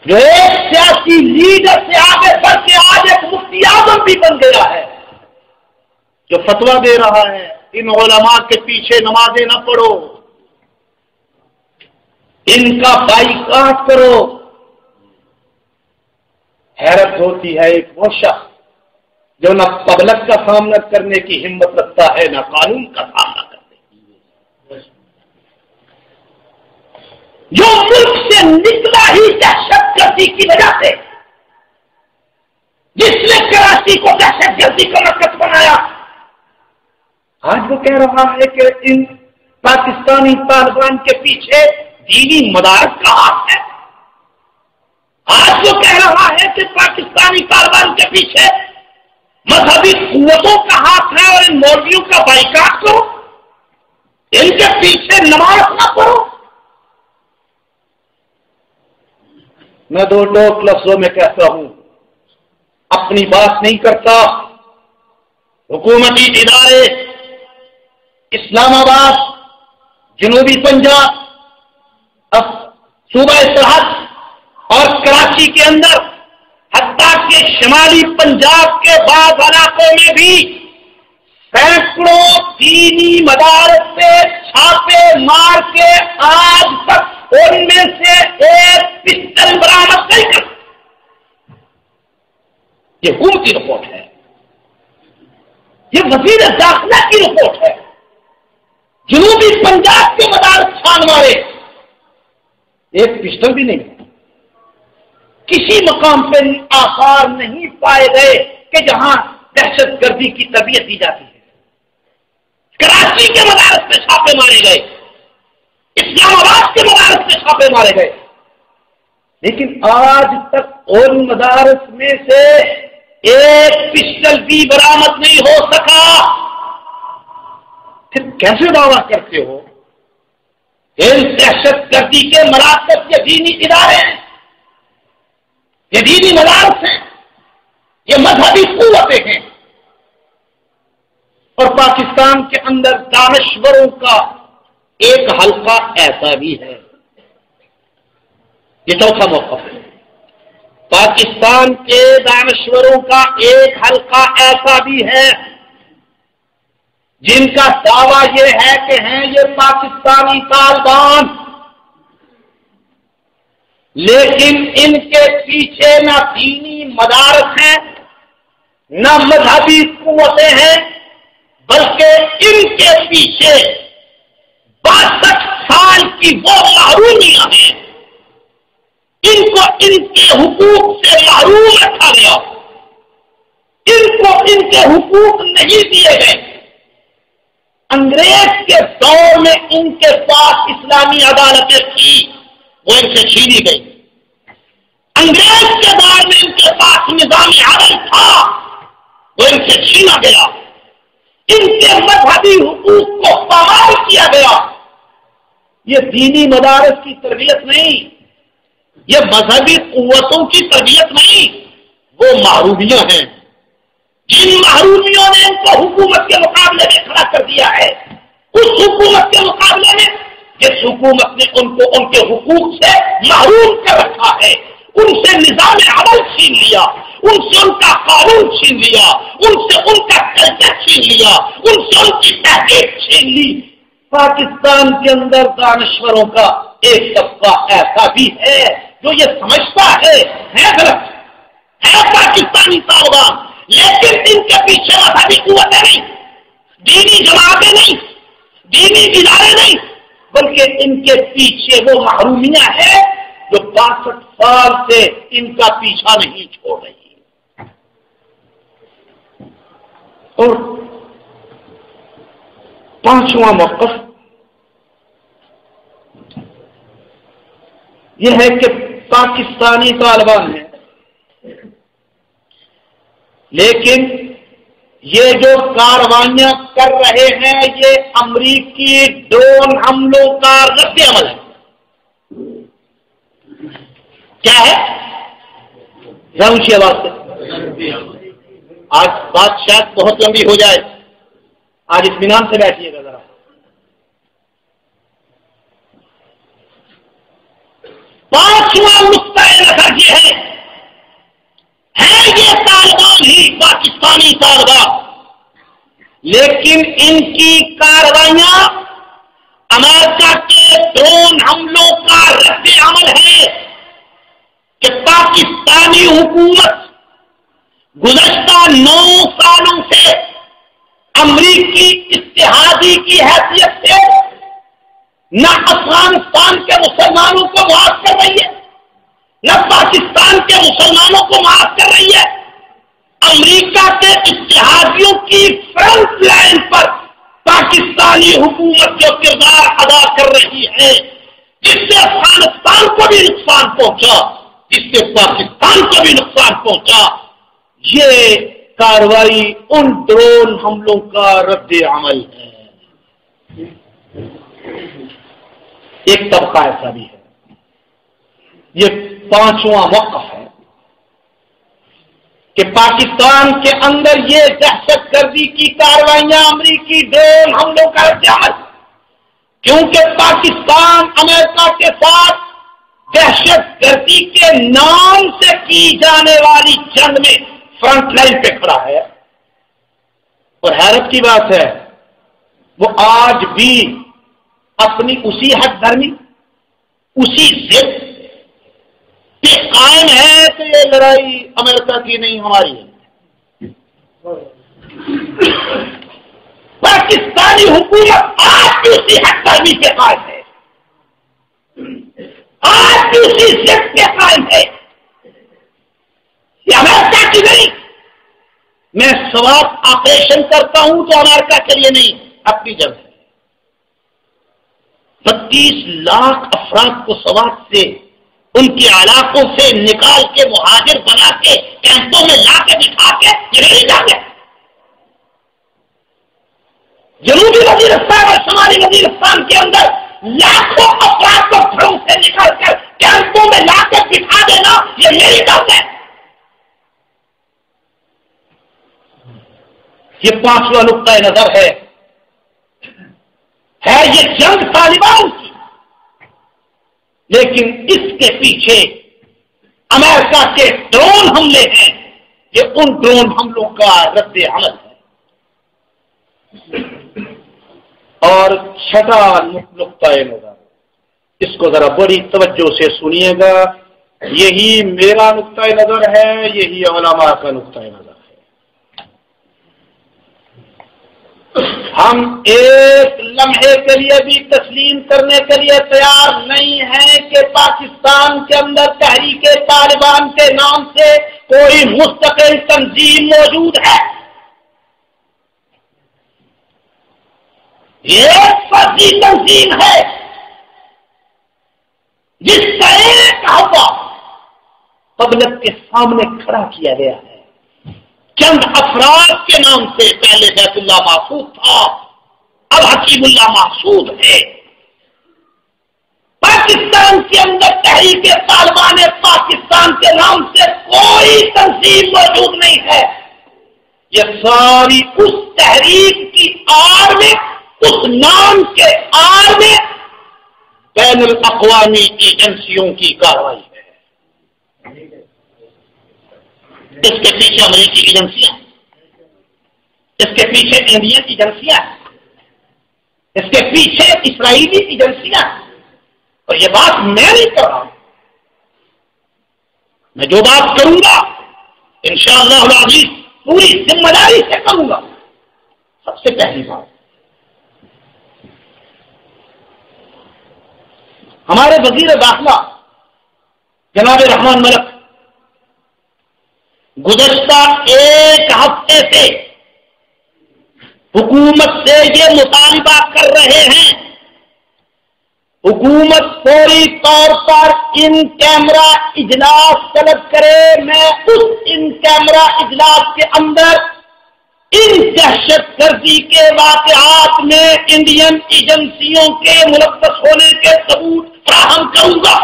جو ایک سیاسی لیڈر سے آگے بڑھ کے آج ایک مفتی اعظم بھی بن گیا ہے، جو فتویٰ دے رہا ہے ان علماء کے پیچھے نمازیں نہ پڑھو، ان کا بائیکاٹ کرو۔ حیرت ہوتی ہے ایک وہ شخص جو نہ پبلک کا سامنا کرنے کی ہمت رکھتا ہے نہ قانون کا سامنا کرنے کی، جو ملک سے نکلا ہی دہشت گردی کی وجہ سے، جس نے کراچی کو دہشت گردی کا مرکز بنایا، آج وہ کہہ رہا ہے کہ ان پاکستانی طالبان کے پیچھے دینی مدارس کا ہاتھ ہے۔ آج وہ کہہ رہا ہے کہ پاکستانی طالبان کے پیچھے مذہبی قوتوں کا ہاتھ ہے اور ان مولویوں کا بائیکاٹ کرو، ان کے پیچھے نماز نہ پڑھو۔ میں دو ٹوک لفظوں میں کہتا ہوں، اپنی بات نہیں کرتا، حکومتی ادارے اسلام آباد، جنوبی پنجاب، صوبہ سرحد اور کراچی کے اندر، حتیٰ کہ شمالی پنجاب کے بعض علاقوں میں بھی سینکڑوں دینی مدارس سے چھاپے مار کے آج تک ان میں سے ایک پسٹل برآمد نہیں کر۔ یہ حکومت کی رپورٹ ہے، یہ وزیر داخلہ کی رپورٹ ہے۔ جنوبی پنجاب کے مدارس چھان مارے، ایک پسٹل بھی نہیں، کسی مقام پہ آثار نہیں پائے گئے کہ جہاں دہشت گردی کی تربیت دی جاتی ہے۔ کراچی کے مدارس میں چھاپے مارے گئے، اسلام آباد کے مدارس میں چھاپے مارے گئے، لیکن آج تک ان مدارس میں سے ایک پسٹل بھی برآمد نہیں ہو سکا۔ پھر کیسے دعویٰ کرتے ہو ان دہشت گردی کے مراکز کے دینی ادارے ہیں؟ یہ دینی مدارس ہیں، یہ مذہبی قوتیں ہیں، اور پاکستان کے اندر دانشوروں کا ایک حلقہ ایسا بھی ہے۔ یہ چوتھا موقف ہے۔ پاکستان کے دانشوروں کا ایک حلقہ ایسا بھی ہے جن کا دعویٰ یہ ہے کہ ہیں یہ پاکستانی طالبان، لیکن ان کے پیچھے نہ دینی مدارس ہیں نہ مذہبی قوتیں ہیں، بلکہ ان کے پیچھے 62 سال کی وہ محرومیاں ہیں، ان کو ان کے حقوق سے محروم رکھا گیا، ان کو ان کے حقوق نہیں دیے گئے۔ انگریز کے دور میں ان کے پاس اسلامی عدالتیں تھی، وہ ان سے چھینی گئی۔ انگریز کے دور میں ان کے پاس نظام عدل تھا، وہ ان سے چھینا گیا۔ ان کے مذہبی حقوق کو پامال کیا گیا۔ یہ دینی مدارس کی تربیت نہیں، یہ مذہبی قوتوں کی تربیت نہیں، وہ محرومیاں ہیں جن محرومیوں نے ان کو حکومت کے مقابلے میں کھڑا کر دیا ہے۔ اس حکومت کے مقابلے میں جس حکومت نے ان کو ان کے حقوق سے محروم کر رکھا ہے، ان سے نظام عمل چھین لیا، ان سے ان کا قانون چھین لیا، ان سے ان کا کلچر چھین لیا، ان سے ان کی تحقیق چھین لی۔ پاکستان کے اندر دانشوروں کا ایک طبقہ ایسا بھی ہے جو یہ سمجھتا ہے غلط ہے پاکستانی طالبان، لیکن ان کے پیچھے مذہبی قوتیں نہیں، دینی جماعتیں نہیں، دینی ادارے نہیں، بلکہ ان کے پیچھے وہ محرومیاں ہیں جو 62 سال سے ان کا پیچھا نہیں چھوڑ رہی۔ اور پانچواں موقف یہ ہے کہ پاکستانی طالبان ہیں، لیکن یہ جو کاروائیاں کر رہے ہیں یہ امریکی ڈرون حملوں کا رد عمل ہے۔ کیا ہے؟ اونچی آواز سے، آج بات شاید بہت لمبی ہو جائے، آج اطمینان سے بیٹھیے گا ذرا۔ پانچواں نقطہ نظر یہ ہے یہ طالبان ہی پاکستانی طالبان، لیکن ان کی کارروائیاں امریکہ کے ڈرون حملوں کا رد عمل ہے کہ پاکستانی حکومت گزشتہ 9 سالوں سے امریکی اتحادی کی حیثیت سے نہ افغانستان کے مسلمانوں کو معاف کر رہی ہے، نہ پاکستان کے مسلمانوں کو معاف کر رہی ہے۔ امریکہ کے اتحادیوں کی فرنٹ لائن پر پاکستانی حکومت جو کردار ادا کر رہی ہے، جس سے افغانستان کو بھی نقصان پہنچا، جس سے پاکستان کو بھی نقصان پہنچا، یہ کارروائی ان ڈرون حملوں کا رد عمل ہے۔ ایک طبقہ ایسا بھی ہے، یہ پانچواں موقف ہے کہ پاکستان کے اندر یہ دہشت گردی کی کارروائیاں امریکی ڈرون حملوں کا رد عمل، کیونکہ پاکستان امریکہ کے ساتھ دہشت گردی کے نام سے کی جانے والی جنگ میں فرنٹ لائن پہ کھڑا ہے۔ اور حیرت کی بات ہے وہ آج بھی اپنی اسی حد درمی، اسی ضد پہ قائم ہے کہ یہ لڑائی امریکہ کی نہیں ہماری ہے۔ پاکستانی حکومت آج بھی اسی حد درمی پہ قائم ہے، آج بھی اسی ضد پہ قائم ہے، یہ امریکہ کی نہیں۔ میں سوات آپریشن کرتا ہوں تو امریکہ کے لیے نہیں، اپنی جگہ 32 لاکھ افراد کو سوات سے ان کے علاقوں سے نکال کے مہاجر بنا کے کیمپوں میں لا کے بٹھا کے یہ نہیں جاتے۔ جنوبی وزیرستان اور شمالی وزیرستان کے اندر لاکھوں افراد کو گھروں سے نکال کر کیمپوں میں لا کے بٹھا دینا، یہ یہ میری بات ہے. یہ پانچواں نقطۂ نظر ہے یہ جنگ طالبان کی، لیکن اس کے پیچھے امریکہ کے ڈرون حملے ہیں. یہ ان ڈرون حملوں کا رد عمل ہے. اور چھٹا نقطۂ نظر، اس کو ذرا بڑی توجہ سے سنیے گا. یہی میرا نقطۂ نظر ہے، یہی علماء کا نقطۂ نظر ہے. ہم ایک لمحے کے لیے بھی تسلیم کرنے کے لیے تیار نہیں ہیں کہ پاکستان کے اندر تحریک طالبان کے نام سے کوئی مستقل تنظیم موجود ہے. یہ ایک فرضی تنظیم ہے جس کا ایک عہدہ پبلک کے سامنے کھڑا کیا گیا ہے. چند افراد کے نام سے، پہلے بیت اللہ محفوظ تھا، اب حکیم اللہ محسود ہے. پاکستان کے اندر تحریک طالبان پاکستان کے نام سے کوئی تنظیم موجود نہیں ہے. یہ ساری اس تحریک کی آڑ میں، اس نام کے آڑ میں بین الاقوامی ایجنسیوں کی کارروائی ہے. اس کے پیچھے امریکی ایجنسیاں، اس کے پیچھے انڈین ایجنسیاں، اس کے پیچھے اسرائیلی ایجنسیاں. اور یہ بات میں نہیں کر رہا ہوں، میں جو بات کروں گا انشاءاللہ العزیز پوری ذمہ داری سے کروں گا. سب سے پہلی بات، ہمارے وزیر داخلہ جناب رحمان ملک گزشتہ ایک ہفتے سے حکومت سے یہ مطالبہ کر رہے ہیں، حکومت فوری طور پر ان کیمرہ اجلاس طلب کرے. میں اس ان کیمرہ اجلاس کے اندر ان دہشت گردی کے واقعات میں انڈین ایجنسیوں کے ملوث ہونے کے ثبوت فراہم کروں گا.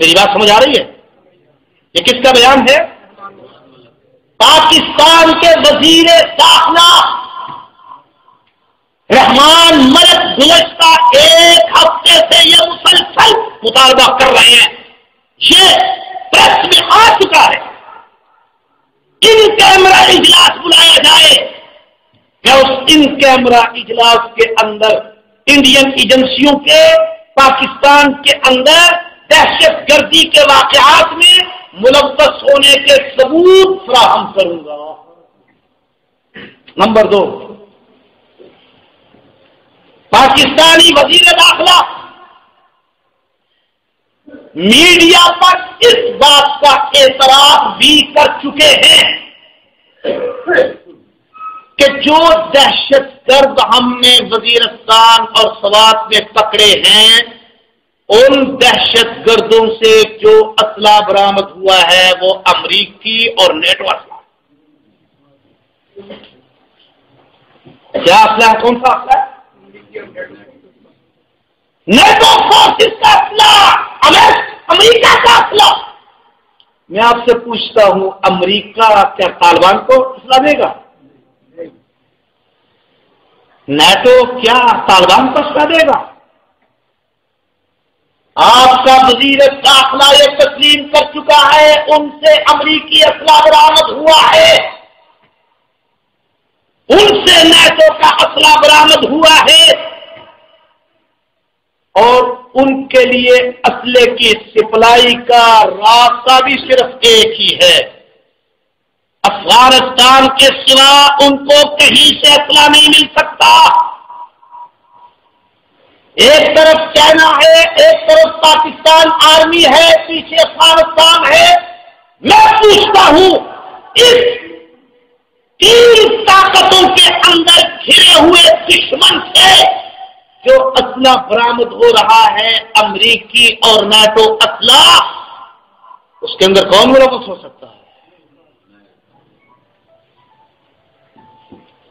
میری بات سمجھ آ رہی ہے؟ یہ کس کا بیان ہے؟ پاکستان کے وزیر داخلہ رحمان ملک گزشتہ ایک ہفتے سے یہ مسلسل مطالبہ کر رہے ہیں. یہ پریس میں آ چکا ہے، ان کیمرہ اجلاس بلایا جائے. کہ اس ان کیمرہ اجلاس کے اندر انڈین ایجنسیوں کے پاکستان کے اندر دہشت گردی کے واقعات میں ملوث ہونے کے ثبوت فراہم کروں گا. نمبر 2، پاکستانی وزیر داخلہ میڈیا پر اس بات کا اعتراف بھی کر چکے ہیں کہ جو دہشت گرد ہم نے وزیرستان اور سوات میں پکڑے ہیں، ان دہشت گردوں سے جو اسلحہ برآمد ہوا ہے وہ امریکی اور نیٹو اسلحہ. کیا اسلحہ؟ کون سا اسلحہ؟ نیٹو فورسز کا اسلحہ، امریکہ کا اسلحہ. میں آپ سے پوچھتا ہوں، امریکہ کیا طالبان کو اسلحہ دے گا؟ نیٹو کیا طالبان کو اسلحہ دے گا؟ آپ کا وزیر داخلہ یہ تسلیم کر چکا ہے ان سے امریکی اسلحہ برآمد ہوا ہے، ان سے نیٹو کا اسلحہ برآمد ہوا ہے، اور ان کے لیے اسلحے کی سپلائی کا راستہ بھی صرف ایک ہی ہے. افغانستان کے سوا ان کو کہیں سے اسلحہ نہیں مل سکتا. ایک طرف چائنا ہے، ایک طرف پاکستان آرمی ہے، پیچھے افغانستان ہے. میں پوچھتا ہوں، اس تین طاقتوں کے اندر گھرے ہوئے دشمن سے جو اسلحہ برآمد ہو رہا ہے، امریکی اور نیٹو اسلحہ، اس کے اندر کون ملوث ہو سکتا ہے؟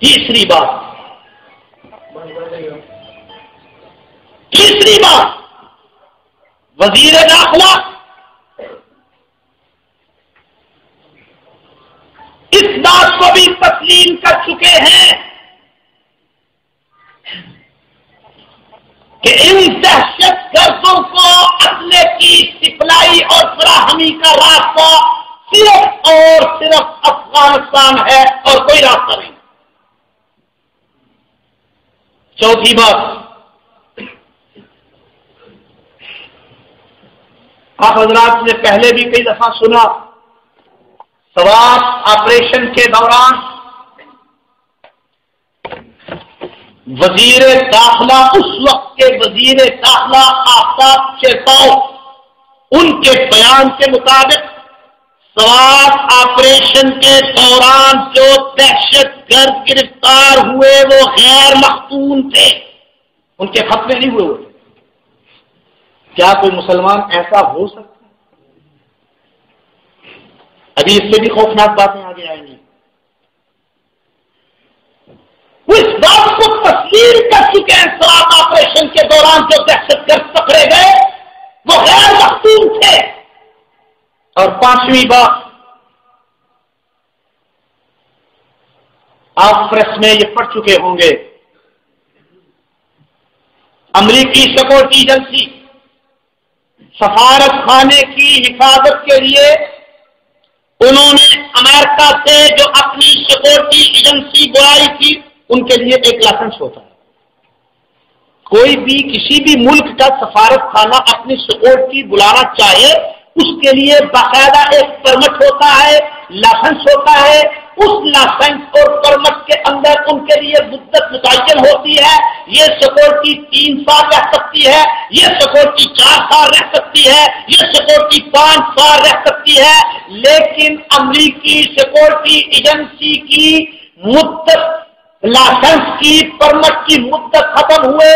تیسری بات، وزیر داخلہ اس بات کو بھی تسلیم کر چکے ہیں کہ ان دہشت گردوں کو اصلے کی سپلائی اور فراہمی کا راستہ صرف اور صرف افغانستان ہے اور کوئی راستہ نہیں. چوتھی بات، آپ حضرات نے پہلے بھی کئی دفعہ سنا، سوات آپریشن کے دوران وزیر داخلہ، اس وقت کے وزیر داخلہ آفتاب چیتاؤ، ان کے بیان کے مطابق سوات آپریشن کے دوران جو دہشت گرد گرفتار ہوئے وہ غیر مختون تھے، ان کے ختمے نہیں ہوئے. کیا کوئی مسلمان ایسا ہو سکتا ہے؟ ابھی اس سے بھی خوفناک باتیں آگے آئیں گی. وہ اس بات کو تسلیم کر چکے ہیں سوات آپریشن کے دوران جو دہشت گرد پکڑے گئے وہ غیر مختون تھے. اور پانچویں بات، آپ پریس میں یہ پڑھ چکے ہوں گے، امریکی سیکورٹی ایجنسی سفارت خانے کی حفاظت کے لیے انہوں نے امریکہ سے جو اپنی سیکورٹی ایجنسی بلائی تھی، ان کے لیے ایک لائسنس ہوتا ہے. کوئی بھی کسی بھی ملک کا سفارت خانہ اپنی سیکورٹی بلانا چاہے، اس کے لیے باقاعدہ ایک پرمٹ ہوتا ہے، لائسنس ہوتا ہے. اس لائسنس اور پرمٹ کے اندر ان کے لیے مدت متعین ہوتی ہے. یہ سیکورٹی 3 سال رہ سکتی ہے، یہ سیکورٹی 4 سال رہ سکتی ہے، یہ سیکورٹی 5 سال رہ سکتی ہے. لیکن امریکی سیکورٹی ایجنسی کی مدت، لائسنس کی، پرمٹ کی مدت ختم ہوئے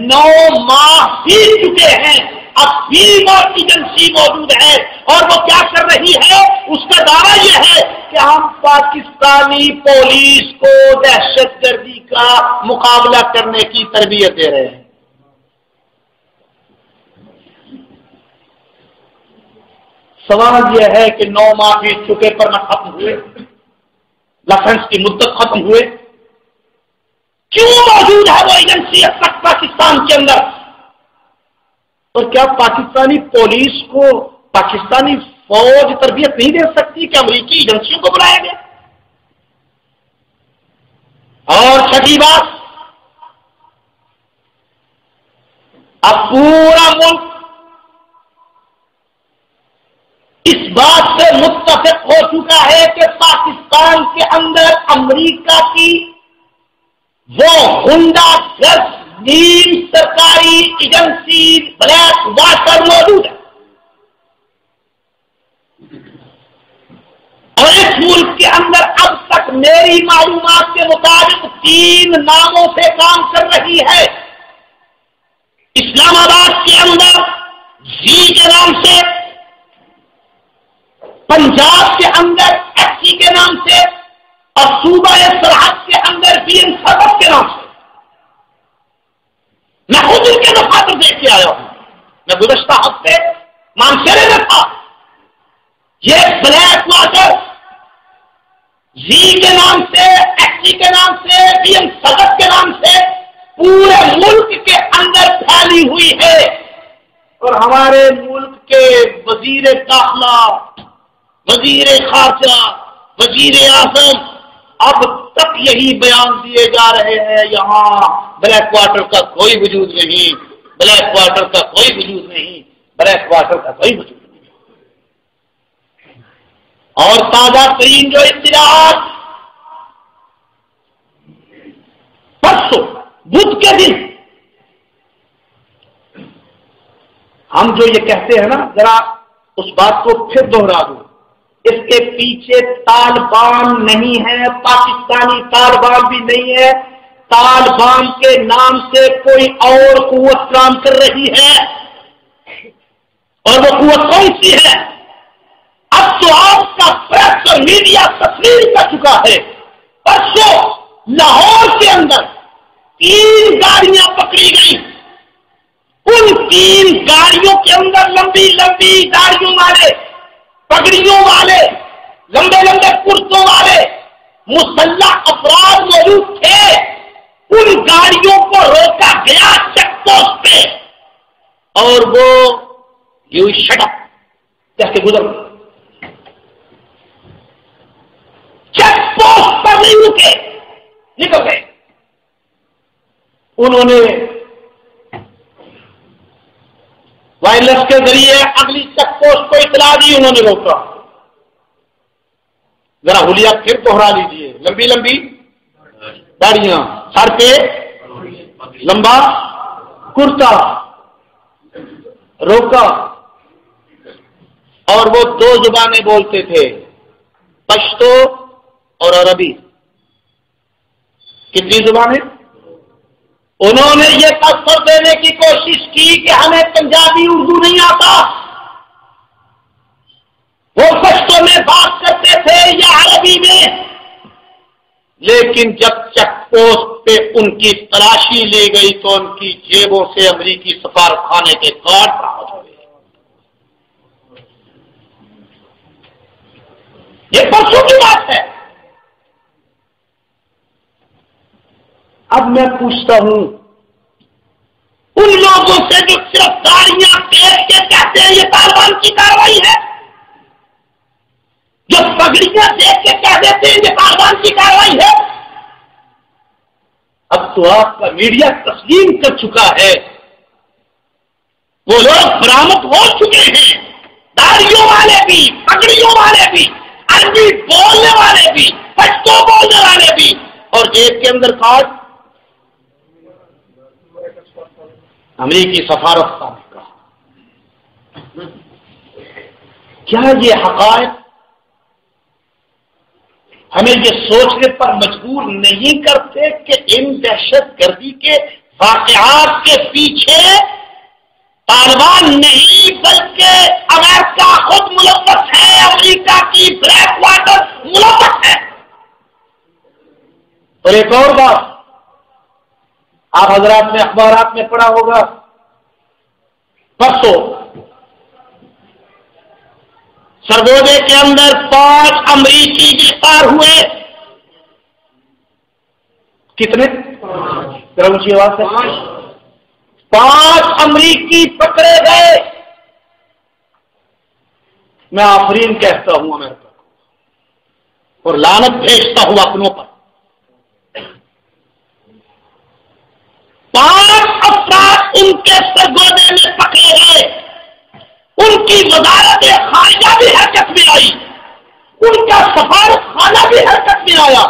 9 ماہ بیت چکے ہیں. اب بھی وہ ایجنسی موجود ہے اور وہ کیا کر رہی ہے؟ اس کا دعویٰ یہ ہے کہ ہم پاکستانی پولیس کو دہشت گردی کا مقابلہ کرنے کی تربیت دے رہے ہیں. سوال یہ ہے کہ 9 ماہ بیت چکے، پرمٹ ختم ہوئے، لائسنس کی مدت ختم ہوئے، کیوں موجود ہے وہ ایجنسی اب تک پاکستان کے اندر؟ اور کیا پاکستانی پولیس کو پاکستانی فوج تربیت نہیں دے سکتی کہ امریکی ایجنسیوں کو بلایا گیا؟ اور چھٹی بات، اب پورا ملک اس بات سے متفق ہو چکا ہے کہ پاکستان کے اندر امریکہ کی وہ غنڈہ گرد نیم سرکاری ایجنسی بلیک واٹر موجود ہے. اور اس ملک کے اندر اب تک میری معلومات کے مطابق 3 ناموں سے کام کر رہی ہے. اسلام آباد کے اندر زی کے نام سے، پنجاب کے اندر ایس سی کے نام سے، اور صوبہ سرحد کے اندر بی این سرحد کے نام سے. میں خود ان کے دفاتر دیکھ کے آیا ہوں. میں گزشتہ ہفتے مانسیرے میں تھا. یہ بلیک واٹر زی کے نام سے، ایس سی کے نام سے، بی ایم سرحد کے نام سے پورے ملک کے اندر پھیلی ہوئی ہے. اور ہمارے ملک کے وزیر داخلہ، وزیر خارجہ، وزیر اعظم اب تک یہی بیان دیے جا رہے ہیں یہاں بلیک واٹر کا کوئی وجود نہیں، بلیک واٹر کا کوئی وجود نہیں، بلیک واٹر کا کوئی وجود نہیں. اور تازہ ترین جو اطلاعات پرسوں بدھ کے دن، ہم جو یہ کہتے ہیں نا، ذرا اس بات کو پھر دوہرا دوں، اس کے پیچھے طالبان نہیں ہے، پاکستانی طالبان بھی نہیں ہے. طالبان کے نام سے کوئی اور قوت کام کر رہی ہے، اور وہ قوت کون سی ہے؟ اب تو آپ کا پریس اور میڈیا تسلیم کر چکا ہے. پرسوں لاہور کے اندر 3 گاڑیاں پکڑی گئی. ان 3 گاڑیوں کے اندر لمبی لمبی داڑھیوں والے، پگڑیوں والے، لمبے لمبے کرتوں والے مسلح افراد موجود تھے. ان گاڑیوں کو روکا گیا چیک پوسٹ پہ اور وہ یو شٹ اپ کہہ کے گزر گئے. چیک پوسٹ پر نہیں رکے، نکل گئے. انہوں نے وائرلیس کے ذریعے اگلی چیک پوسٹ کو اطلاع دی، انہوں نے روکا. ذرا حلیہ پھر دوہرا لیجیے. لمبی لمبی داڑیاں، سر پہ لمبا کرتا، روکا. اور وہ 2 زبانیں بولتے تھے، پشتو اور عربی. کتنی زبانیں؟ انہوں نے یہ تصور دینے کی کوشش کی کہ ہمیں پنجابی اردو نہیں آتا. وہ پشتو میں بات کرتے تھے یا عربی میں. لیکن جب چیک پوسٹ پہ ان کی تلاشی لی گئی تو ان کی جیبوں سے امریکی سفارت خانے کے کارڈ برآمد ہو گئے. یہ پرسوں کی بات ہے. اب میں پوچھتا ہوں ان لوگوں سے جو صرف گاڑیاں دیکھ کے کہتے ہیں یہ طالبان کی کارروائی ہے، جو پگڑیاں دیکھ کے کہہ دیتے ہیں یہ طالبان کی کارروائی ہے. اب تو آپ کا میڈیا تسلیم کر چکا ہے، وہ لوگ برآمد ہو چکے ہیں. داڑھیوں والے بھی، پگڑیوں والے بھی، عربی بولنے والے بھی، پشتو بولنے والے بھی، اور جیب کے اندر کارڈ امریکی سفارت خانے کا. کیا یہ حقائق ہمیں یہ سوچنے پر مجبور نہیں کرتے کہ ان دہشت گردی کے واقعات کے پیچھے طالبان نہیں بلکہ امریکہ خود ملوث ہے، امریکہ کی بلیک واٹر ملوث ہے؟ اور ایک اور بات آپ حضرات نے اخبارات میں پڑھا ہوگا، پرسوں سرگودے کے اندر 5 امریکی گرفتار ہوئے. کتنے؟ ذرا اونچی آواز سے. 5 امریکی پکڑے گئے. میں آفرین کہتا ہوں امریکہ کو اور لعنت بھیجتا ہوں اپنوں پر. 5 افراد ان کے سرگودے میں پکڑے گئے. ان کی وزارت خارجہ بھی حرکت میں آئی، ان کا سفارت خانہ بھی حرکت میں آیا،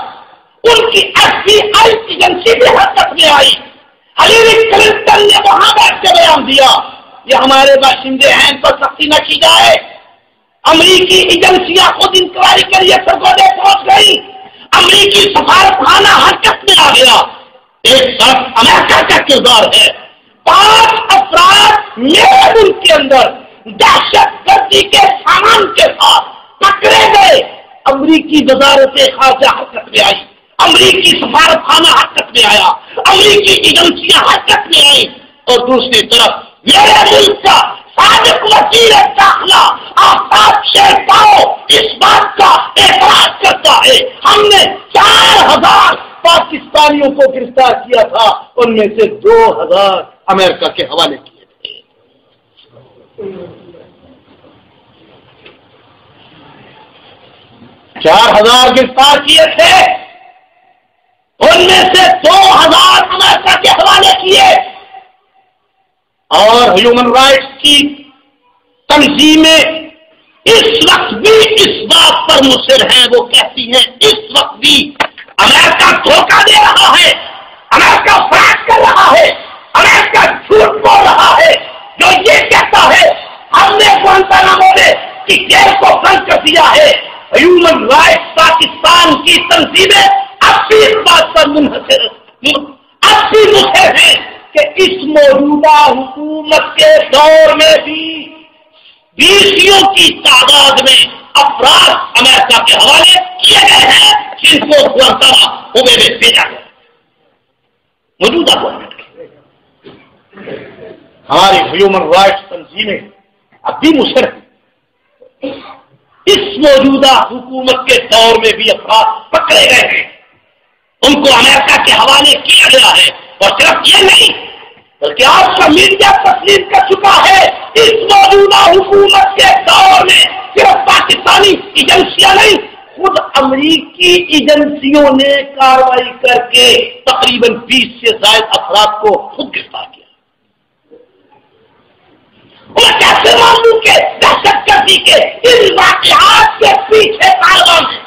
ان کی FBI ایجنسی بھی حرکت میں آئی. ہلیری کلنٹن نے وہاں بیٹھ کے بیان دیا یہ ہمارے باشندے ہیں، ان پر سختی نہ کی جائے. امریکی ایجنسیاں خود انکوائری کریے سرگودے پہنچ گئی. امریکی سفارت خانہ حرکت میں آ گیا. ایک طرف امریکہ کا کردار ہے، 5 افراد میرے ملک کے اندر دہشت گردی کے سامان کے ساتھ پکڑے گئے. امریکی وزارت خارجہ حرکت میں آئی، امریکی سفارت خانہ حرکت میں آیا، امریکی ایجنسیاں حرکت میں آئی. اور دوسری طرف میرے ملک کا سابق وزیر داخلہ آفتاب شیرپاؤ اس بات کا اعتراض کرتا ہے ہم نے 4000 پاکستانیوں کو گرفتار کیا تھا، ان میں سے 2000 امریکہ کے حوالے کیے تھے. 4000 گرفتار کیے تھے، ان میں سے 2000 امریکہ کے حوالے کیے. اور ہیومن رائٹس کی تنظیمیں اس وقت بھی اس بات پر مصر ہیں، وہ کہتی ہیں اس وقت بھی امریکہ دھوکہ دے رہا ہے، امریکہ فراڈ کر رہا ہے، امریکہ جھوٹ بول رہا ہے جو یہ کہتا ہے ہم نے گوانتانامو کی جیل کو بند کر دیا ہے. ہیومن رائٹس پاکستان کی تنظیمیں اب بھی اس بات پر منحصر ہیں کہ اس موجودہ حکومت کے دور میں بھی 20 کی تعداد میں افراد امریکہ کے حوالے کیے گئے ہیں جن کو گوانتانامو میں بھیجا گیا موجودہ گورنمنٹ کے. ہماری ہیومن رائٹس تنظیمیں اب بھی مصر ہیں. اس موجودہ حکومت کے دور میں بھی افراد پکڑے گئے ہیں, ان کو امریکہ کے حوالے کیا گیا ہے. اور صرف یہ نہیں بلکہ آپ کا میڈیا تسلیم کر چکا ہے اس موجودہ حکومت کے دور میں صرف پاکستانی ایجنسیاں نہیں, خود امریکی ایجنسیوں نے کارروائی کر کے تقریباً 20 سے زائد افراد کو خود گرفتار کیا. اور کیسے معلوم کہ دہشت گردی کے ان واقعات کے پیچھے طالبان ہے.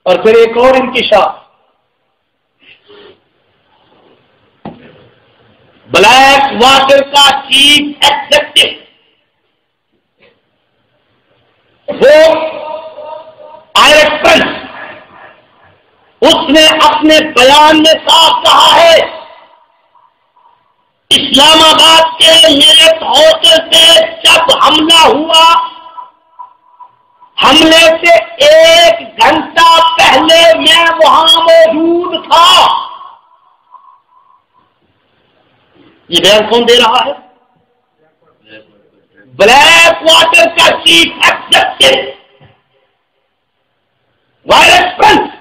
اور پھر ایک اور انکشاف, بلیک واٹر کا چیف ایگزیکٹو وہ آئرس اس نے اپنے بیان میں صاف کہا ہے اسلام آباد کے میرٹ ہوٹل سے جب حملہ ہوا, حملے سے 1 گھنٹہ پہلے میں وہاں موجود تھا. یہ بیان کون دے رہا ہے؟ بلیک واٹر کا chief executive virus prince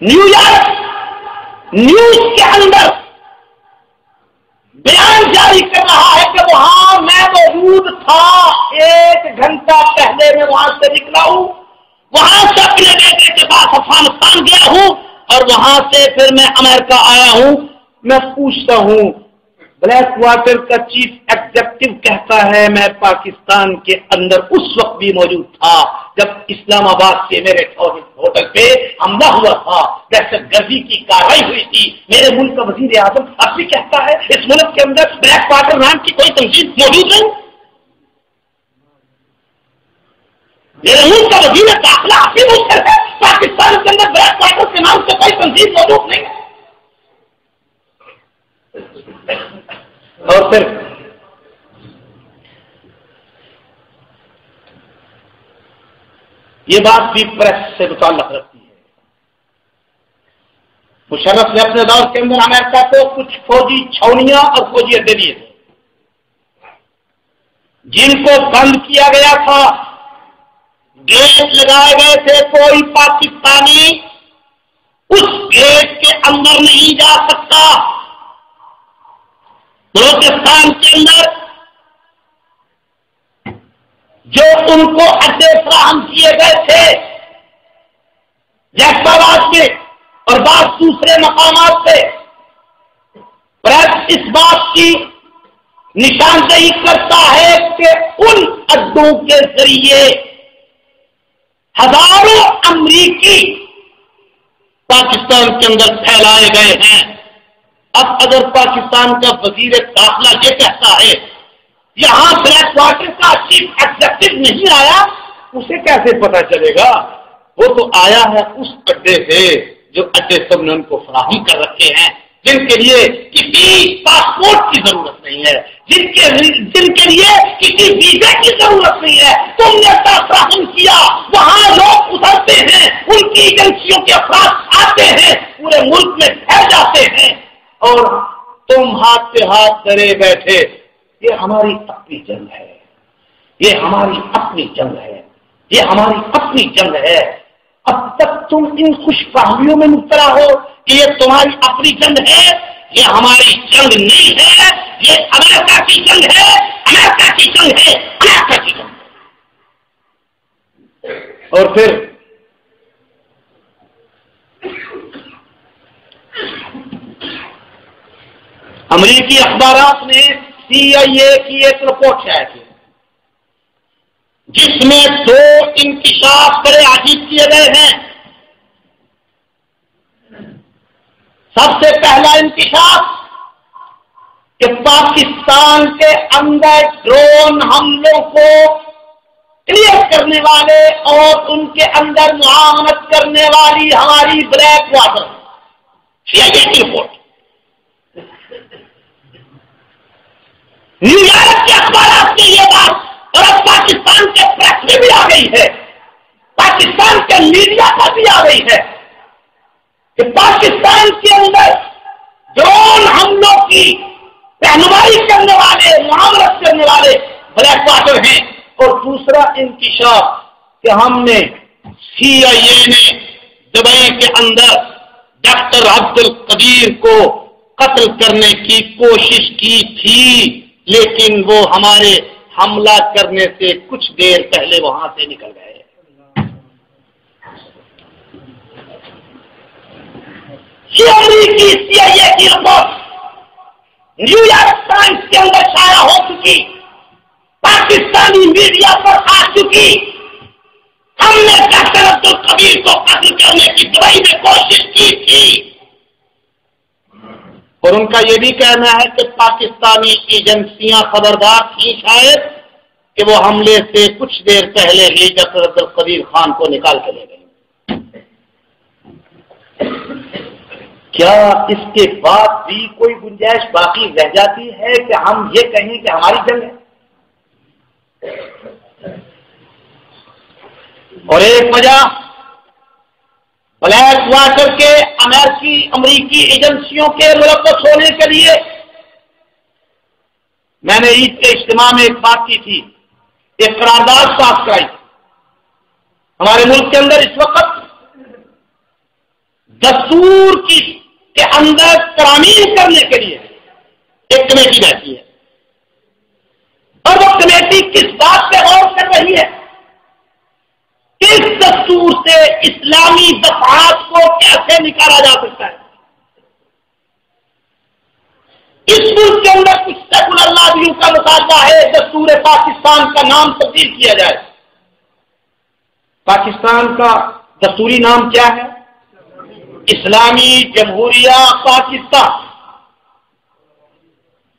new York news کے اندر بیان جاری کر رہا ہے کہ وہاں میں موجود تھا, 1 گھنٹہ پہلے میں وہاں سے نکلا ہوں, وہاں سے اپنے بیٹے کے پاس افغانستان گیا ہوں اور وہاں سے پھر میں امریکہ آیا ہوں. میں پوچھتا ہوں, بلیک واٹر کا چیف ایگزیکٹو کہتا ہے میں پاکستان کے اندر اس وقت بھی موجود تھا جب اسلام آباد کے میرے ہوٹل پہ حملہ ہوا تھا, دہشت گردی کی کارروائی ہوئی تھی. میرے ملک کا وزیر اعظم اب بھی کہتا ہے اس ملک کے اندر بلیک واٹر نام کی کوئی تنظیم موجود نہیں. میرے ملک کا وزیر داخلہ اب بھی مشکل ہے, پاکستان کے اندر بلیک واٹر کے نام سے کوئی تنظیم موجود نہیں ہے. اور پھر یہ بات بھی پریس سے متعلق رکھتی ہے. مشرف نے اپنے دور کے اندر امریکہ کو کچھ فوجی چھاونیاں اور فوجی اڈے دیے تھے جن کو بند کیا گیا تھا, گیٹ لگائے گئے تھے, کوئی پاکستانی اس گیٹ کے اندر نہیں جا سکتا. بلوچستان کے اندر جو ان کو اڈے فراہم کیے گئے تھے جیسلمیر کے اور بعض دوسرے مقامات سے, پریس اس بات کی نشاندہی کرتا ہے کہ ان اڈوں کے ذریعے ہزاروں امریکی پاکستان کے اندر پھیلائے گئے ہیں. اب اگر پاکستان کا وزیر داخلہ یہ کہتا ہے یہاں بلیک واٹر کا چیف ایگزیکٹو نہیں آیا, اسے کیسے پتا چلے گا؟ وہ تو آیا ہے اس اڈے سے جو اڈے سب نے ان کو فراہم کر رکھے ہیں, جن کے لیے کسی پاسپورٹ کی ضرورت نہیں ہے, جن کے لیے کسی ویزے کی ضرورت نہیں ہے. تم نے فراہم کیا, وہاں لوگ اترتے ہیں, ان کی ایجنسیوں کے افراد آتے ہیں, پورے ملک میں پھیل جاتے ہیں اور تم ہاتھ پہ ہاتھ دھرے بیٹھے. یہ ہماری اپنی جنگ ہے, یہ ہماری اپنی جنگ ہے, یہ ہماری اپنی جنگ ہے. اب تک تم ان خوش فہمیوں میں مبتلا ہو کہ یہ تمہاری اپنی جنگ ہے. یہ ہماری جنگ نہیں ہے, یہ امریکہ کی جنگ ہے, امریکہ کی جنگ ہے, امریکہ کی جنگ ہے. اور پھر امریکی اخبارات نے CIA کی ایک رپورٹ شائع کی جس میں 2 انکشاف بڑے عجیب کیے گئے ہیں. سب سے پہلا انکشاف کہ پاکستان کے اندر ڈرون حملوں کو کلیئر کرنے والے اور ان کے اندر معاونت کرنے والی ہماری بلیک واٹر CIA کی رپورٹ نیو یارک کے اخبارات میں یہ بات اور اب پاکستان کے پریس میں بھی آ گئی ہے, پاکستان کے میڈیا پر بھی آ گئی ہے. کہ پاکستان کے اندر ڈرون حملوں کی رہنمائی کرنے والے، معاونت کرنے والے بلیک واٹر ہیں، اور دوسرا انکشاف کہ ہم نے CIA نے دبئی کے اندر ڈاکٹر عبد القدیر کو قتل کرنے کی کوشش کی تھی، لیکن وہ ہمارے حملہ کرنے سے کچھ دیر پہلے وہاں سے نکل گئے۔ یہ امریکی CIA کی رپورٹ نیو یارک ٹائمز کے اندر شائع ہو چکی، پاکستانی میڈیا پر آ چکی۔ ہم نے ڈاکٹر عبد القدیر کو قتل کرنے کی دبئی میں کوشش کی تھی، اور ان کا یہ بھی کہنا ہے کہ پاکستانی ایجنسیاں خبردار تھیں شاید کہ وہ حملے سے کچھ دیر پہلے ہی ڈاکٹر عبد القدیر خان کو نکال کے لے گئے۔ کیا اس کے بعد بھی کوئی گنجائش باقی رہ جاتی ہے کہ ہم یہ کہیں کہ ہماری جنگ ہے؟ اور ایک وجہ بلیک واٹر کے امریکی ایجنسیوں کے ملوث ہونے کے لیے، میں نے عید کے اجتماع میں ایک بات کی تھی، ایک قرارداد پاس کرائی۔ ہمارے ملک کے اندر اس وقت دستور کے اندر ترامیم کرنے کے لیے ایک کمیٹی بیٹھی ہے، اور وہ کمیٹی کس بات پہ غور کر رہی ہے؟ اس دستور سے اسلامی دفعات کو کیسے نکالا جا سکتا ہے؟ اس ملک کے اندر کچھ سیکولر ناظرین کا مطالبہ ہے دستور پاکستان کا نام تبدیل کیا جائے۔ پاکستان کا دستوری نام کیا ہے؟ اسلامی جمہوریہ پاکستان۔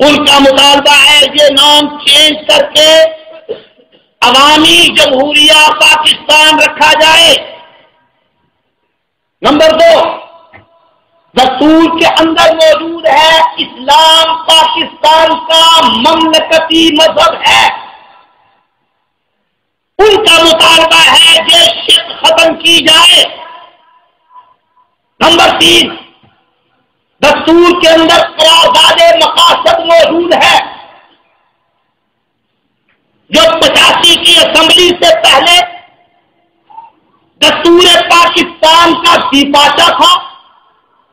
ان کا مطالبہ ہے یہ نام چینج کر کے عوامی جمہوریہ پاکستان رکھا جائے۔ نمبر 2، دستور کے اندر موجود ہے اسلام پاکستان کا مملکتی مذہب ہے۔ ان کا مطالبہ ہے یہ شرک ختم کی جائے۔ نمبر 3، دستور کے اندر قرارداد مقاصد موجود ہے جو 85 کی اسمبلی سے پہلے دستور پاکستان کا دیپاچہ تھا،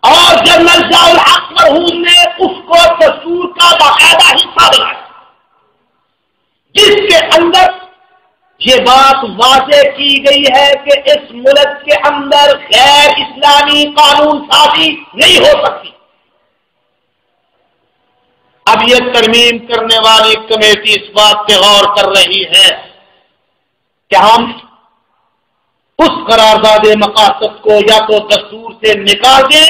اور جنرل ضیاء الحق مرحوم نے اس کو دستور کا باقاعدہ حصہ بنایا، جس کے اندر یہ بات واضح کی گئی ہے کہ اس ملک کے اندر غیر اسلامی قانون سازی نہیں ہو سکتی۔ اب یہ ترمیم کرنے والی کمیٹی اس بات پہ غور کر رہی ہے کہ ہم اس قرارداد مقاصد کو یا تو دستور سے نکال دیں،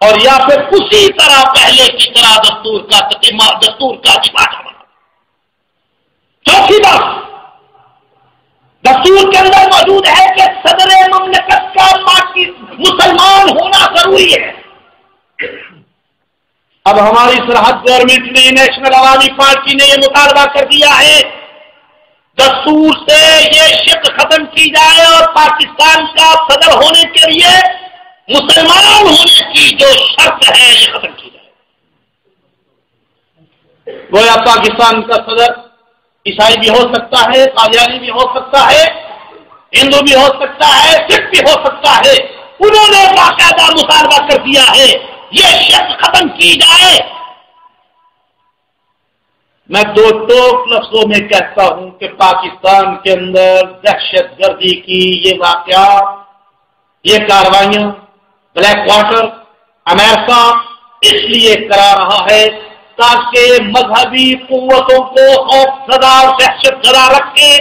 اور یا پھر اسی طرح پہلے کی طرح دستور کا دیپاچہ بنا۔ چوتھی بات، دستور کے اندر موجود ہے کہ صدر مملکت کا مسلمان ہونا ضروری ہے۔ اب ہماری سرحد گورنمنٹ نے، نیشنل عوامی پارٹی نے یہ مطالبہ کر دیا ہے دستور سے یہ شرک ختم کی جائے، اور پاکستان کا صدر ہونے کے لیے مسلمان ہونے کی جو شرط ہے یہ ختم کی جائے۔ گویا پاکستان کا صدر عیسائی بھی ہو سکتا ہے، قادیانی بھی ہو سکتا ہے، ہندو بھی ہو سکتا ہے، سکھ بھی ہو سکتا ہے۔ انہوں نے باقاعدہ مطالبہ کر دیا ہے یہ شرط ختم کی جائے۔ میں دو ٹوک لفظوں میں کہتا ہوں کہ پاکستان کے اندر دہشت گردی کی یہ واقعات، یہ کاروائیاں بلیک واٹر امریکہ اس لیے کرا رہا ہے تاکہ مذہبی قوتوں کو خوف زدہ اور دہشت زدہ رکھ کے،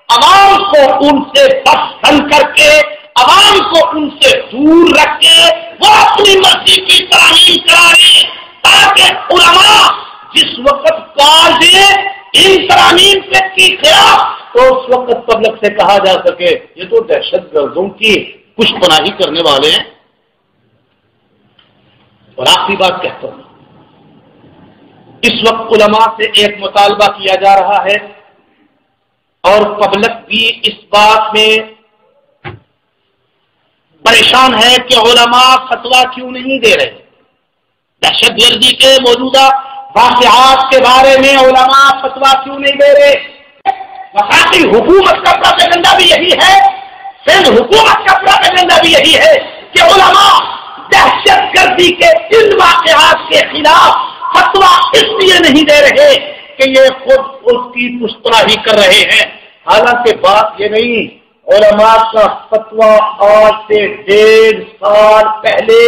عوام کو ان سے پسند کر کے، عوام کو ان سے دور رکھ کے وہ اپنی مرضی کی ترامیم کرا رہے، تاکہ علماء جس وقت کال دیں ان ترامیم کے خلاف تو اس وقت پبلک سے کہا جا سکے یہ تو دہشت گردوں کی کچھ پناہی کرنے والے ہیں۔ اور آخری بات کہتا ہوں، اس وقت علماء سے ایک مطالبہ کیا جا رہا ہے، اور پبلک بھی اس بات میں پریشان ہے کہ علماء فتویٰ کیوں نہیں دے رہے. دہشت گردی کے موجودہ واقعات کے بارے میں علماء فتویٰ کیوں نہیں دے رہے؟ وفاقی حکومت کا پروپیگنڈا بھی یہی ہے، سندھ حکومت کا پروپیگنڈا بھی یہی ہے کہ علماء دہشت گردی کے ان واقعات کے خلاف فتویٰ اس لیے نہیں دے رہے کہ یہ خود اس کی پشتراہی کر رہے ہیں. حالانکہ بات یہ نہیں، علماء کا فتویٰ آج سے 1.5 سال پہلے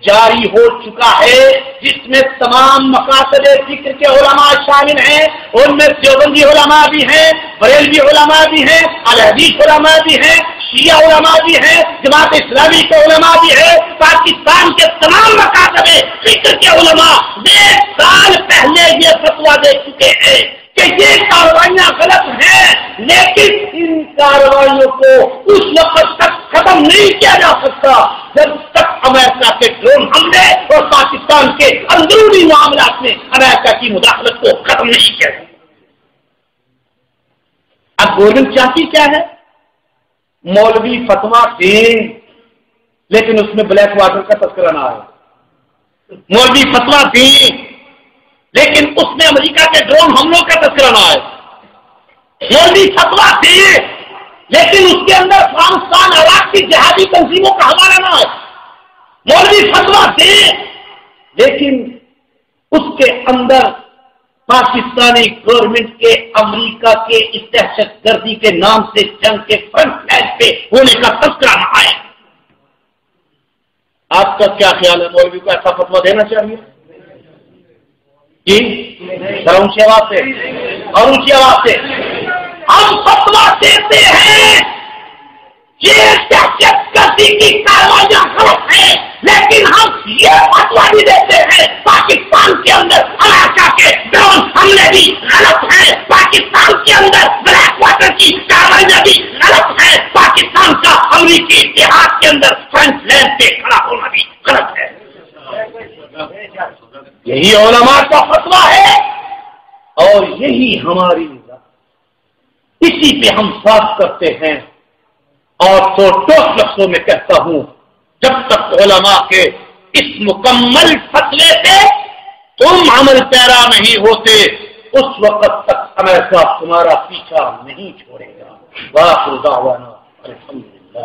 جاری ہو چکا ہے، جس میں تمام مقاصد ذکر کے علماء شامل ہیں. ان میں دیوبندی علماء بھی ہیں، بریلوی علماء بھی ہیں، اہل حدیث علماء بھی ہیں، شیعہ علماء بھی ہیں، جماعت اسلامی کے علماء بھی ہیں، پاکستان کے تمام مقاصد ذکر کے علماء 1.5 سال پہلے یہ فتویٰ دے چکے ہیں کہ یہ کاروائیاں غلط ہیں. لیکن ان کاروائیوں کو اس وقت تک ختم نہیں کیا جا سکتا جب تک امریکہ کے ڈرون حملے اور پاکستان کے اندرونی معاملات میں امریکہ کی مداخلت کو ختم نہیں کیا جائے. اب گورنمنٹ چاہتی کیا ہے؟ مولوی فتویٰ دیں لیکن اس میں بلیک واٹر کا تذکرہ نہ آئے. مولوی فتویٰ دیں لیکن اس میں امریکہ کے ڈرون حملوں کا تذکرہ نہ آئے. مولوی فتویٰ دیں لیکن اس کے اندر افغانستان عراق کی جہادی تنظیموں کا حوالہ نہ آئے. مولوی فتویٰ دیں لیکن اس کے اندر پاکستانی گورنمنٹ کے امریکہ کے اس دہشت گردی کے نام سے جنگ کے فرنٹ لائن پہ ہونے کا تذکرہ نہ آئے. آپ کا کیا خیال ہے؟ مولوی کو ایسا فتویٰ دینا چاہیے؟ جی ذرا اونچی آواز سے اور اونچی آواز سے. ہم فتویٰ دیتے ہیں یہ دہشت گردی کی کاروائیاں غلط ہیں، لیکن ہم یہ فتویٰ بھی دیتے ہیں پاکستان کے اندر امریکہ کے ڈرون حملے بھی غلط ہیں، پاکستان کے اندر بلیک واٹر کی کاروائیاں بھی غلط ہیں، پاکستان کا امریکی اتحاد کے اندر فرنٹ لائن پہ کھڑا ہونا بھی غلط ہے. یہی علماء کا فتویٰ ہے اور یہی ہماری نظام. اسی پہ ہم صاف کرتے ہیں اور تو ٹوک لفظوں میں کہتا ہوں جب تک علماء کے اس مکمل فتوے سے تم عمل پیرا نہیں ہوتے اس وقت تک امریکہ تمہارا پیچھا نہیں چھوڑے گا. وآخر دعوانا الحمدللہ.